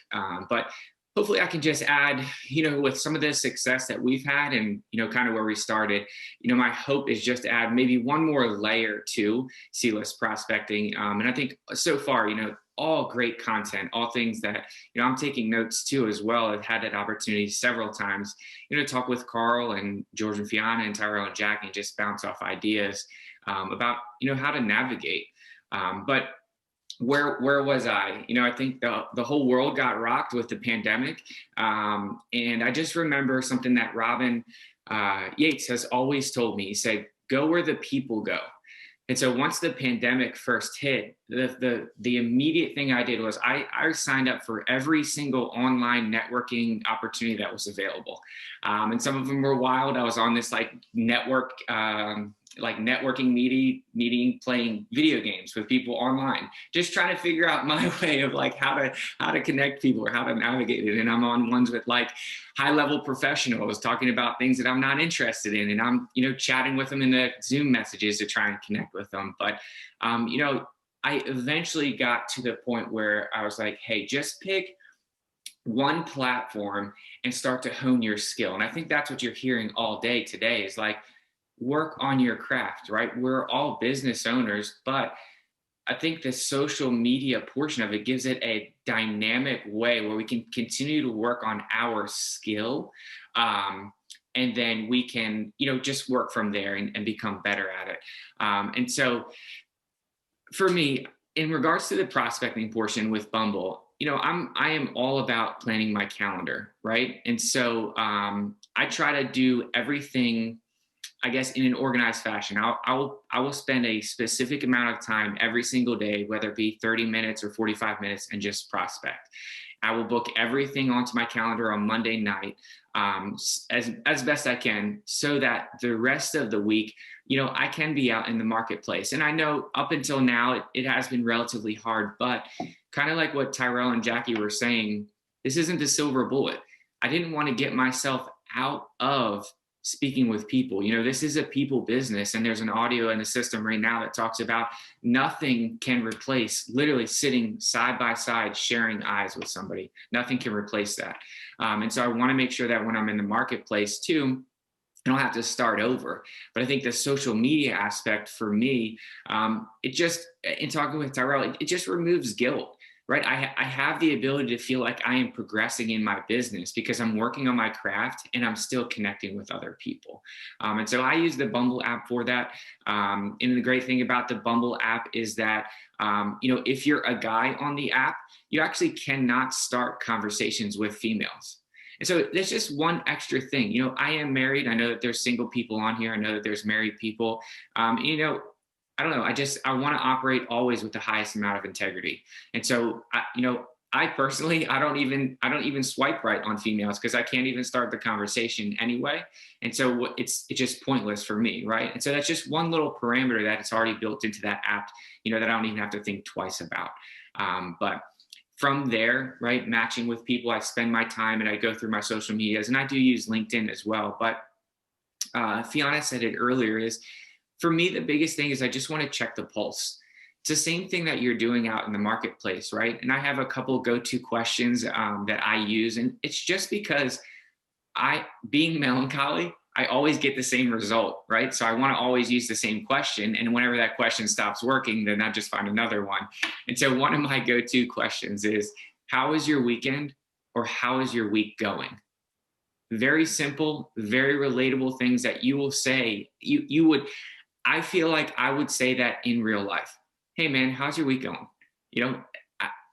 But hopefully I can just add, you know, with some of the success that we've had and, you know, kind of where we started, you know, my hope is just to add maybe one more layer to C-list prospecting. And I think so far, you know, all great content, all things that, you know, I'm taking notes too as well. I've had that opportunity several times, you know, to talk with Carl and George and Fiona and Tyrell and Jackie and just bounce off ideas about, you know, how to navigate. But where was I? You know, I think the whole world got rocked with the pandemic. And I just remember something that Robin Yates has always told me. He said, go where the people go. And so once the pandemic first hit, the immediate thing I did was I signed up for every single online networking opportunity that was available. And some of them were wild. I was on this like networking meeting playing video games with people online, just trying to figure out my way of like how to connect people or how to navigate it. And I'm on ones with like high level professionals talking about things that I'm not interested in. And I'm, you know, chatting with them in the Zoom messages to try and connect with them. But, you know, I eventually got to the point where I was like, hey, just pick one platform and start to hone your skill. And I think that's what you're hearing all day today is like, work on your craft, right? We're all business owners, but I think the social media portion of it gives it a dynamic way where we can continue to work on our skill. And then we can, you know, just work from there and become better at it. And so for me, in regards to the prospecting portion with Bumble, you know, I am all about planning my calendar, right? And so I try to do everything, I guess, in an organized fashion. I will spend a specific amount of time every single day, whether it be 30 minutes or 45 minutes, and just prospect. I will book everything onto my calendar on Monday night as best I can, so that the rest of the week, you know, I can be out in the marketplace. And I know up until now, it has been relatively hard, but kind of like what Tyrell and Jackie were saying, this isn't the silver bullet. I didn't want to get myself out of speaking with people. You know, this is a people business, and there's an audio in the system right now that talks about nothing can replace literally sitting side by side, sharing eyes with somebody. Nothing can replace that. And so I want to make sure that when I'm in the marketplace too, I don't have to start over. But I think the social media aspect for me, it just, in talking with Tyrell, it just removes guilt. Right. I have the ability to feel like I am progressing in my business because I'm working on my craft and I'm still connecting with other people. And so I use the Bumble app for that. And the great thing about the Bumble app is that, you know, if you're a guy on the app, you actually cannot start conversations with females. And so there's just one extra thing. You know, I am married. I know that there's single people on here. I know that there's married people. You know, I don't know. I want to operate always with the highest amount of integrity. And so, you know, I personally, I don't even swipe right on females because I can't even start the conversation anyway. And so it's just pointless for me. Right. And so that's just one little parameter that it's already built into that app, you know, that I don't even have to think twice about. But from there, right, matching with people, I spend my time and I go through my social medias, and I do use LinkedIn as well. But Fiona said it earlier, is for me, the biggest thing is I just want to check the pulse. It's the same thing that you're doing out in the marketplace, right? And I have a couple go-to questions that I use. And it's just because being melancholy, I always get the same result, right? So I want to always use the same question. And whenever that question stops working, then I just find another one. And so one of my go-to questions is, how is your weekend, or how is your week going? Very simple, very relatable things that you will say. I feel like I would say that in real life. Hey man, how's your week going? You know,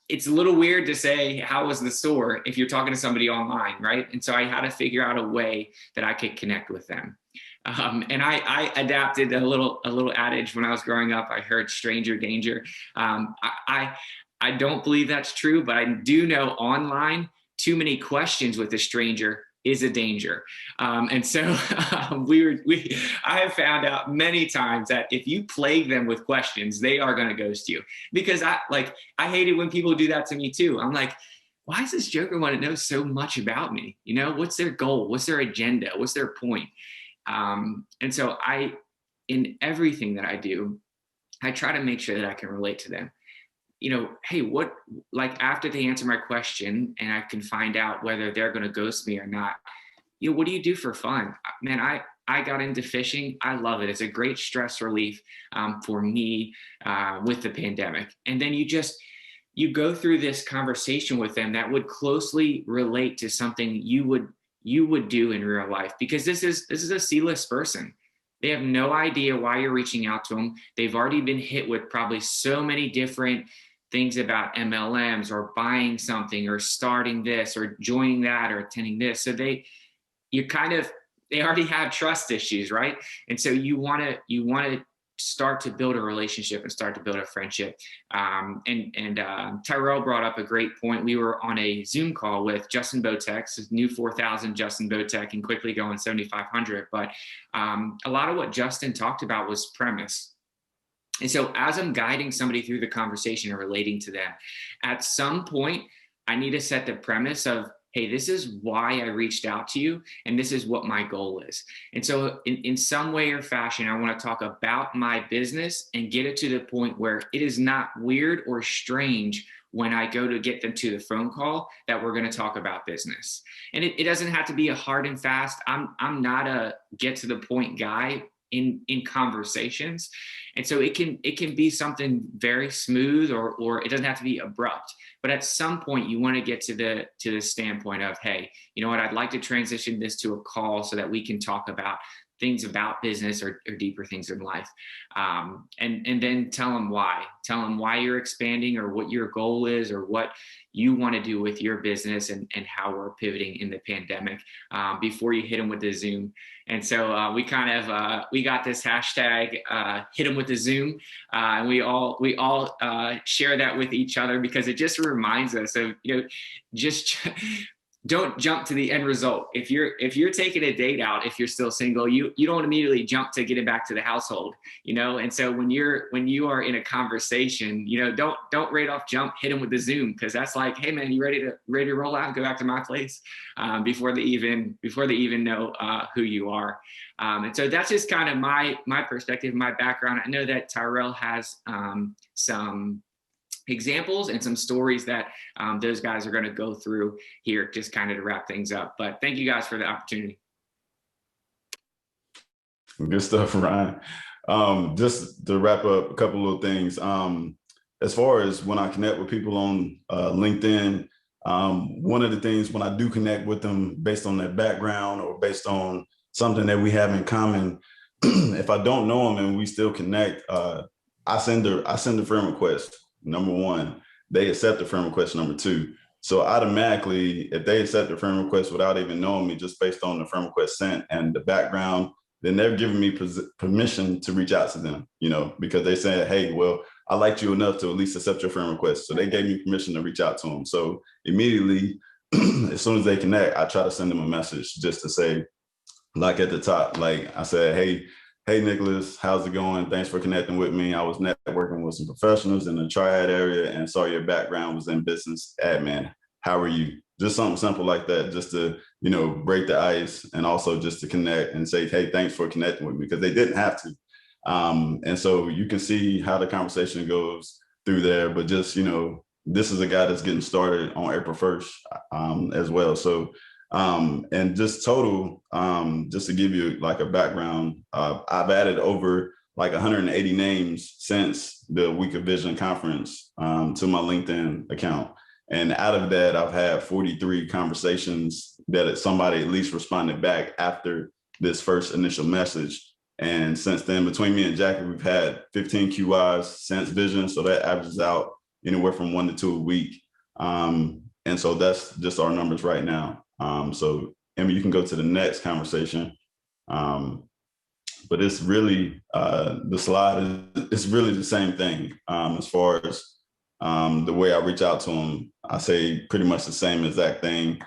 it's a little weird to say, how was the store, if you're talking to somebody online, right? And so I had to figure out a way that I could connect with them. And I adapted a little adage when I was growing up. I heard stranger danger. I don't believe that's true, but I do know online, too many questions with a stranger is a danger. And so I have found out many times that if you plague them with questions, they are going to ghost you, because I hate it when people do that to me too. I'm like, why does this joker want to know so much about me? You know, what's their goal? What's their agenda? What's their point? And so in everything that I do, I try to make sure that I can relate to them. You know, hey, after they answer my question and I can find out whether they're going to ghost me or not, you know, what do you do for fun? Man, I got into fishing. I love it. It's a great stress relief for me with the pandemic. And then you go through this conversation with them that would closely relate to something you would do in real life, because this is a C-list person. They have no idea why you're reaching out to them. They've already been hit with probably so many different things about MLMs or buying something or starting this or joining that or attending this. So they already have trust issues, right? And so you want to start to build a relationship and start to build a friendship. Tyrell brought up a great point. We were on a Zoom call with Justin Botek, his new 4,000 Justin Botek, and quickly going 7,500. But a lot of what Justin talked about was premise. And so as I'm guiding somebody through the conversation and relating to them, at some point, I need to set the premise of, hey, this is why I reached out to you, and this is what my goal is. And so in some way or fashion, I want to talk about my business and get it to the point where it is not weird or strange when I go to get them to the phone call that we're going to talk about business. And it doesn't have to be a hard and fast. I'm not a get to the point guy in conversations. And so it can be something very smooth, or it doesn't have to be abrupt. But at some point you want to get to the standpoint of, hey, you know what, I'd like to transition this to a call so that we can talk about things about business or deeper things in life. And then tell them why you're expanding, or what your goal is, or what you want to do with your business, and how we're pivoting in the pandemic before you hit them with the Zoom. And so we got this hashtag, hit them with the Zoom. And we all share that with each other, because it just reminds us of, you know, just don't jump to the end result. If you're taking a date out, if you're still single, you don't immediately jump to get it back to the household, you know? And so when you are in a conversation, you know, don't right off jump, hit them with the Zoom, because that's like, hey man, you ready to roll out and go back to my place before they even know who you are. And so that's just kind of my perspective, my background. I know that Tyrell has some examples and some stories that those guys are going to go through here, just kind of to wrap things up. But thank you guys for the opportunity. Good stuff, Ryan. Just to wrap up a couple of things. As far as when I connect with people on LinkedIn, one of the things when I do connect with them based on their background or based on something that we have in common, if I don't know them and we still connect, I send a friend request. Number one, they accept the friend request. Number two, so automatically, if they accept the friend request without even knowing me, just based on the friend request sent and the background, then they're giving me permission to reach out to them, you know, because they said, hey, well, I liked you enough to at least accept your friend request. So they gave me permission to reach out to them. So immediately, as soon as they connect, I try to send them a message just to say, like at the top, like I said, hey, Nicholas, how's it going? Thanks for connecting with me. I was networking with some professionals in the Triad area and saw your background was in business admin. How are you? Just something simple like that, just to, you know, break the ice, and also just to connect and say, hey, thanks for connecting with me, because they didn't have to. And so you can see how the conversation goes through there. But just, you know, this is a guy that's getting started on April 1st as well. So and just total, just to give you like a background, I've added over like 180 names since the Week of Vision conference to my LinkedIn account. And out of that, I've had 43 conversations that somebody at least responded back after this first initial message. And since then, between me and Jackie, we've had 15 QIs since Vision. So that averages out anywhere from 1 to 2 a week. And so that's just our numbers right now. So Emma, you can go to the next conversation. But it's really, the slide is really the same thing. As far as the way I reach out to them, I say pretty much the same exact thing.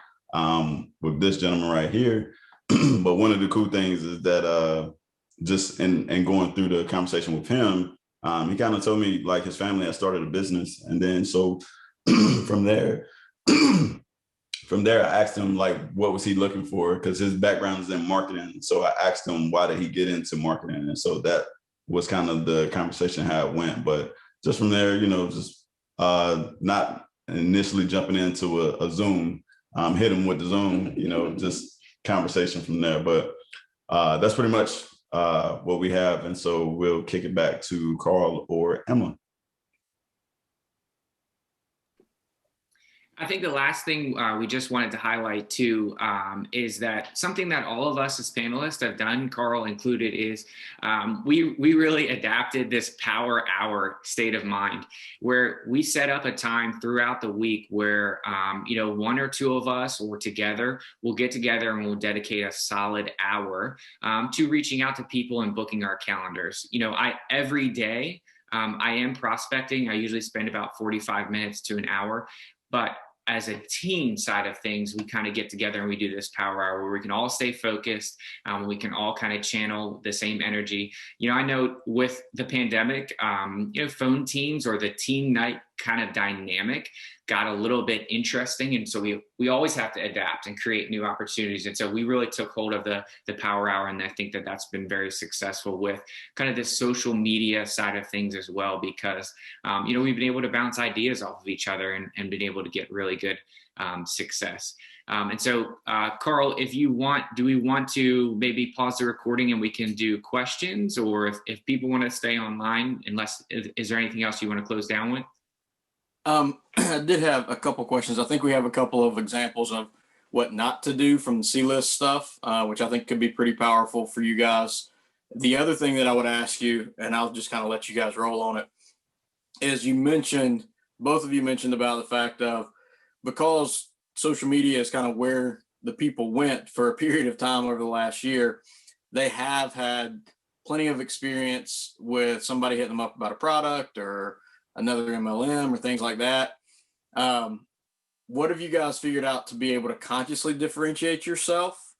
with this gentleman right here. But one of the cool things is that just in going through the conversation with him, he kind of told me like his family had started a business. And then so from there, I asked him like, what was he looking for? Because his background is in marketing. So I asked him, why did he get into marketing? And so that was kind of the conversation how it went. But just from there, just not initially jumping into a Zoom, hit him with the Zoom, just conversation from there. But that's pretty much what we have. And so we'll kick it back to Carl or Emma. I think the last thing we just wanted to highlight too is that something that all of us as panelists have done, Carl included, is we really adapted this power hour state of mind, where we set up a time throughout the week where one or two of us or together will get together and we'll dedicate a solid hour to reaching out to people and booking our calendars. Every day I am prospecting. I usually spend about 45 minutes to an hour, but as a team side of things, we kind of get together and we do this power hour where we can all stay focused. We can all kind of channel the same energy. I know with the pandemic, phone teams or the team night kind of dynamic got a little bit interesting. And so we always have to adapt and create new opportunities. And so we really took hold of the power hour. And I think that that's been very successful with kind of this social media side of things as well, because, we've been able to bounce ideas off of each other and been able to get really good success. And so, Carl, if you want, do we want to maybe pause the recording and we can do questions, or if people want to stay online, is there anything else you want to close down with? I did have a couple questions. I think we have a couple of examples of what not to do from the C-list stuff, which I think could be pretty powerful for you guys. The other thing that I would ask you, and I'll just kind of let you guys roll on it, is both of you mentioned about the fact of, because social media is kind of where the people went for a period of time over the last year, they have had plenty of experience with somebody hitting them up about a product or another MLM or things like that. What have you guys figured out to be able to consciously differentiate yourself?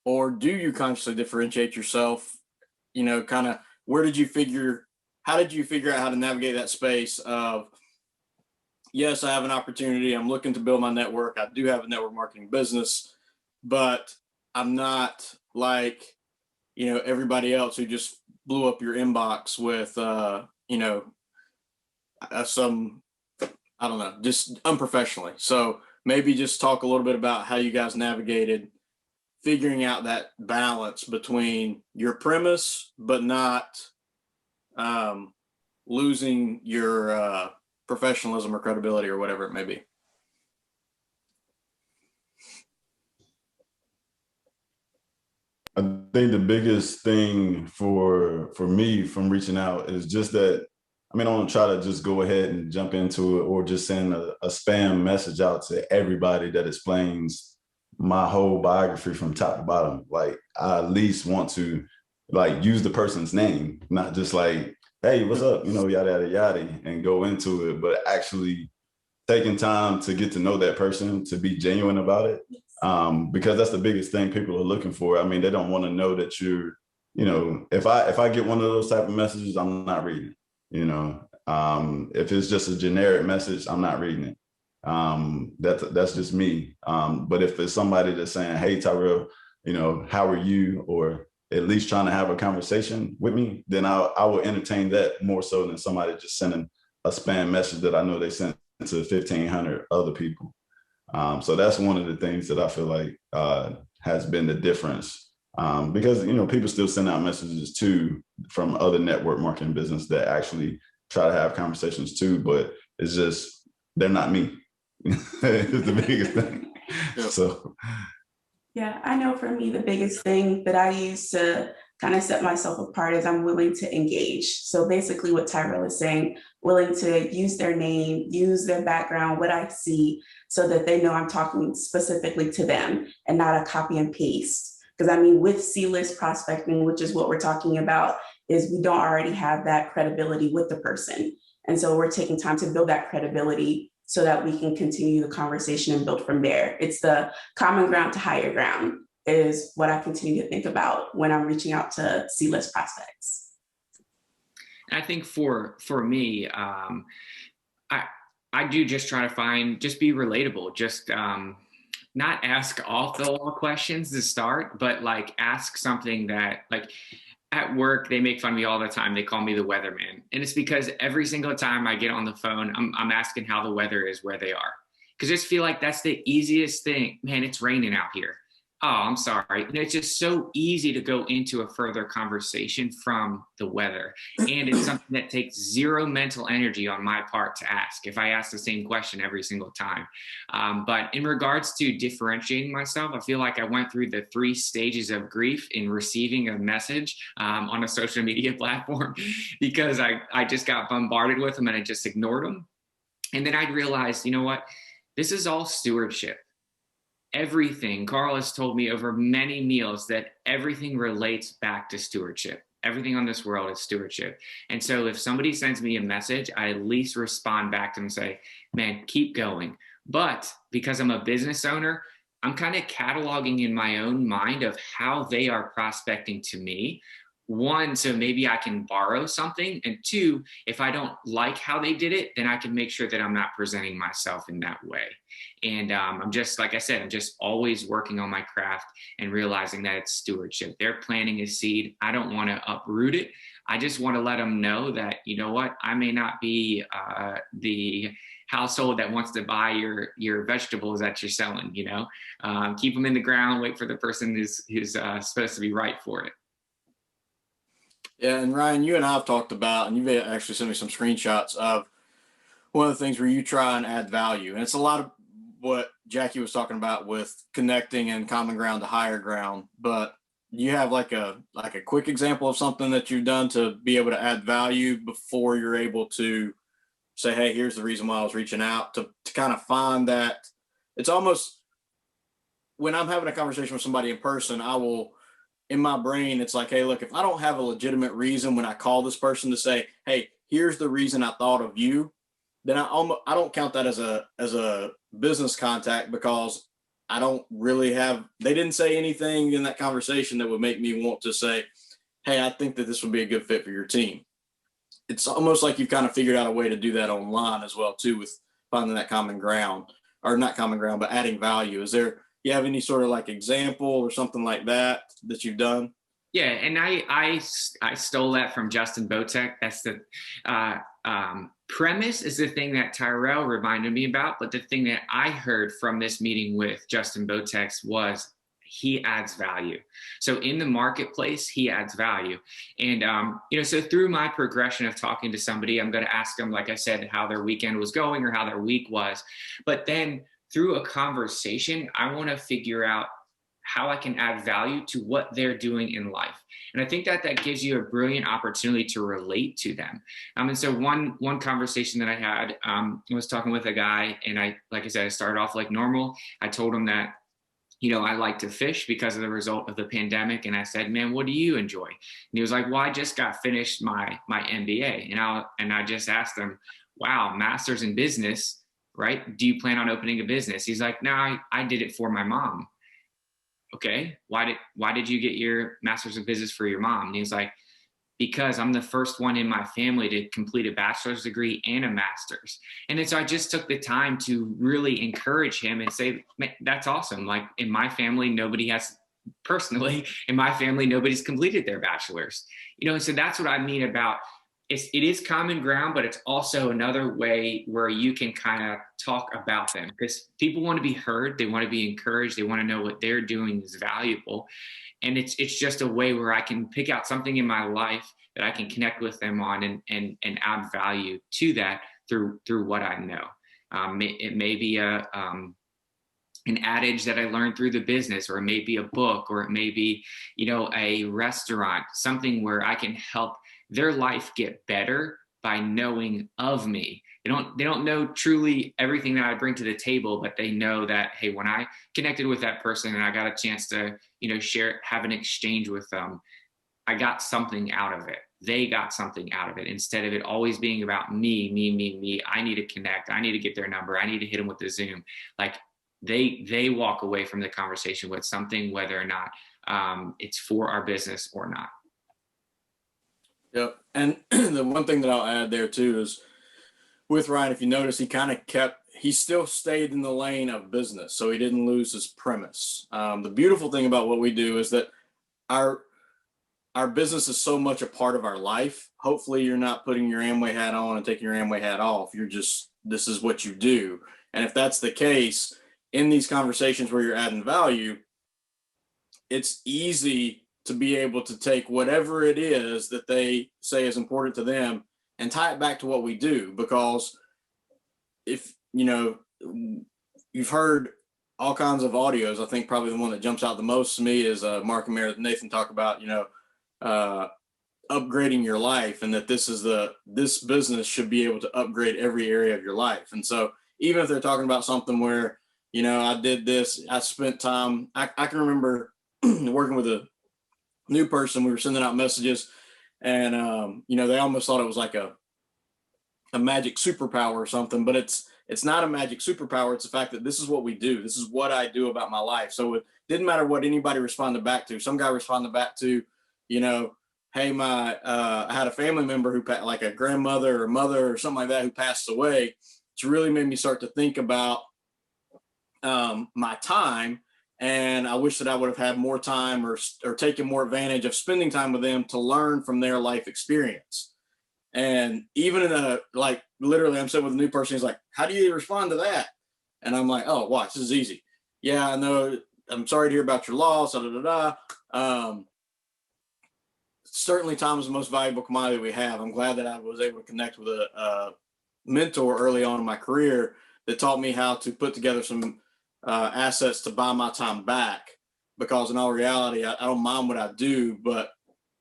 Or do you consciously differentiate yourself? Kind of how did you figure out how to navigate that space of, yes, I have an opportunity, I'm looking to build my network, I do have a network marketing business, but I'm not like, everybody else who just blew up your inbox with, some, I don't know, just unprofessionally. So maybe just talk a little bit about how you guys navigated figuring out that balance between your premise, but not losing your professionalism or credibility or whatever it may be. I think the biggest thing for me from reaching out is just that, I don't try to just go ahead and jump into it or just send a spam message out to everybody that explains my whole biography from top to bottom. Like, I at least want to use the person's name, not just like, hey, what's up, yada, yada, yada, and go into it, but actually taking time to get to know that person, to be genuine about it. Because that's the biggest thing people are looking for. They don't want to know that you're, if I get one of those type of messages, I'm not reading it. If it's just a generic message, I'm not reading it. That's just me. But if it's somebody that's saying, hey, Tyrell, how are you? Or at least trying to have a conversation with me, then I will entertain that more so than somebody just sending a spam message that I know they sent to 1,500 other people. So that's one of the things that I feel like has been the difference. Because, people still send out messages too from other network marketing business that actually try to have conversations too, but it's just, they're not me. It's the biggest thing. Yep. So. Yeah, I know for me, the biggest thing that I use to kind of set myself apart is I'm willing to engage. So basically what Tyrell is saying, willing to use their name, use their background, what I see, so that they know I'm talking specifically to them and not a copy and paste. Because with C-list prospecting, which is what we're talking about, is we don't already have that credibility with the person. And so we're taking time to build that credibility so that we can continue the conversation and build from there. It's the common ground to higher ground is what I continue to think about when I'm reaching out to C-list prospects. I think for me, I do just try to just be relatable, just not ask off the wall questions to start, but like ask something that, like, at work, they make fun of me all the time. They call me the weatherman. And it's because every single time I get on the phone, I'm asking how the weather is where they are. Because I just feel like that's the easiest thing. Man, it's raining out here. Oh, I'm sorry. And it's just so easy to go into a further conversation from the weather. And it's something that takes zero mental energy on my part to ask if I ask the same question every single time. But in regards to differentiating myself, I feel like I went through the 3 stages of grief in receiving a message on a social media platform because I just got bombarded with them and I just ignored them. And then I realized, you know what? This is all stewardship. Everything, Carl has told me over many meals that everything relates back to stewardship. Everything on this world is stewardship. And so if somebody sends me a message, I at least respond back to them and say, man, keep going. But because I'm a business owner, I'm kind of cataloging in my own mind of how they are prospecting to me. 1, so maybe I can borrow something. And 2, if I don't like how they did it, then I can make sure that I'm not presenting myself in that way. And I'm just, like I said, I'm just always working on my craft and realizing that it's stewardship. They're planting a seed. I don't want to uproot it. I just want to let them know that, you know what, I may not be the household that wants to buy your vegetables that you're selling, you know, keep them in the ground, wait for the person who's supposed to be right for it. Yeah, and Ryan, you and I have talked about, and you've actually sent me some screenshots of one of the things where you try and add value. And it's a lot of what Jackie was talking about with connecting and common ground to higher ground. But you have like a quick example of something that you've done to be able to add value before you're able to say, hey, here's the reason why I was reaching out, to kind of find that. It's almost, when I'm having a conversation with somebody in person, I will, in my brain, it's like, hey, look, if I don't have a legitimate reason when I call this person to say, hey, here's the reason I thought of you, then I don't count that as a business contact, because I don't really they didn't say anything in that conversation that would make me want to say, hey, I think that this would be a good fit for your team. It's almost like you've kind of figured out a way to do that online as well too, with finding that common ground, or not common ground, but adding value. You have any sort of like example or something like that you've done? Yeah, and I stole that from Justin Botek. That's the premise is the thing that Tyrell reminded me about, but the thing that I heard from this meeting with Justin Botek was he adds value. So in the marketplace, he adds value. And, so through my progression of talking to somebody, I'm going to ask them, like I said, how their weekend was going or how their week was. But then through a conversation, I want to figure out how I can add value to what they're doing in life. And I think that gives you a brilliant opportunity to relate to them. And so one conversation that I had, I was talking with a guy, and like I said, I started off like normal. I told him that, I like to fish because of the result of the pandemic. And I said, man, what do you enjoy? And he was like, well, I just got finished my MBA. And I just asked him, wow, master's in business, right? Do you plan on opening a business? He's like, no, I did it for my mom. Okay, why did you get your master's of business for your mom? And he's like, because I'm the first one in my family to complete a bachelor's degree and a master's. And then so I just took the time to really encourage him and say, that's awesome. Like in my family, nobody's completed their bachelor's. So that's what I mean about it is common ground, but it's also another way where you can kind of talk about them, because people want to be heard. They want to be encouraged. They want to know what they're doing is valuable. And it's just a way where I can pick out something in my life that I can connect with them on and add value to that through what I know. It may be an adage that I learned through the business, or it may be a book, or it may be, a restaurant, something where I can help their life get better by knowing of me. They don't know truly everything that I bring to the table, but they know that, hey, when I connected with that person and I got a chance to, have an exchange with them, I got something out of it. They got something out of it, instead of it always being about me. I need to connect. I need to get their number. I need to hit them with the Zoom. Like they walk away from the conversation with something, whether or not it's for our business or not. Yep. And the one thing that I'll add there too is with Ryan, if you notice, he still stayed in the lane of business. So he didn't lose his premise. The beautiful thing about what we do is that our business is so much a part of our life. Hopefully you're not putting your Amway hat on and taking your Amway hat off. This is what you do. And if that's the case, in these conversations where you're adding value, it's easy to be able to take whatever it is that they say is important to them and tie it back to what we do. Because if, you've heard all kinds of audios, I think probably the one that jumps out the most to me is Mark and Meredith Nathan talk about, upgrading your life, and that this business should be able to upgrade every area of your life. And so even if they're talking about something where, I did this, I spent time, I can remember working with a new person, we were sending out messages, and they almost thought it was like a magic superpower or something, but it's not a magic superpower. It's the fact that this is what we do. This is what I do about my life. So it didn't matter what anybody responded back to. Some guy responded back to, hey, I had a family member who, like a grandmother or mother or something like that, who passed away. It's really made me start to think about my time. And I wish that I would have had more time or taken more advantage of spending time with them to learn from their life experience. And even in literally I'm sitting with a new person, he's like, how do you respond to that? And I'm like, oh, watch, this is easy. Yeah, I know. I'm sorry to hear about your loss. Certainly time is the most valuable commodity we have. I'm glad that I was able to connect with a mentor early on in my career that taught me how to put together some assets to buy my time back, because in all reality, I don't mind what I do, but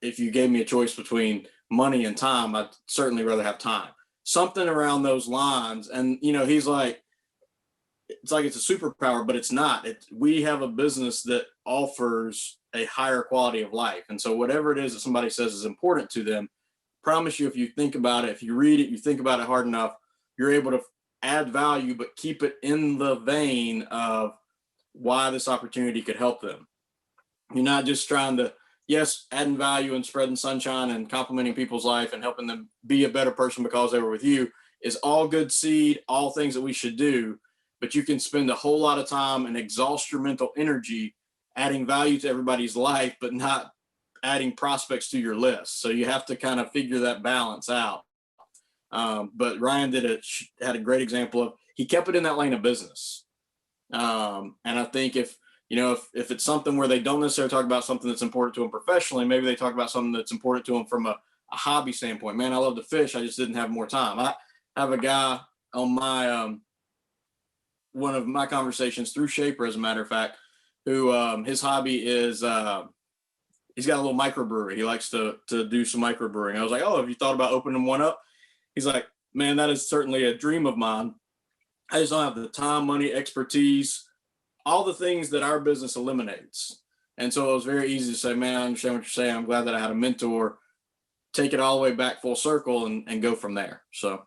if you gave me a choice between money and time, I'd certainly rather have time. Something around those lines. And, he's like, it's like it's a superpower, but it's not. We have a business that offers a higher quality of life. And so whatever it is that somebody says is important to them, promise you, if you think about it, if you read it, you think about it hard enough, you're able to add value, but keep it in the vein of why this opportunity could help them. You're not just trying to, yes, adding value and spreading sunshine and complimenting people's life and helping them be a better person because they were with you is all good seed, all things that we should do. But you can spend a whole lot of time and exhaust your mental energy adding value to everybody's life, but not adding prospects to your list. So you have to kind of figure that balance out. But Ryan had a great example of, he kept it in that lane of business. And I think if it's something where they don't necessarily talk about something that's important to them professionally, maybe they talk about something that's important to them from a hobby standpoint. Man, I love to fish. I just didn't have more time. I have a guy on my, one of my conversations through Shaper, as a matter of fact, who his hobby is, he's got a little microbrewery. He likes to do some microbrewing. I was like, oh, have you thought about opening one up? He's like, man, that is certainly a dream of mine. I just don't have the time, money, expertise, all the things that our business eliminates. And so it was very easy to say, man, I understand what you're saying. I'm glad that I had a mentor, take it all the way back full circle and go from there. So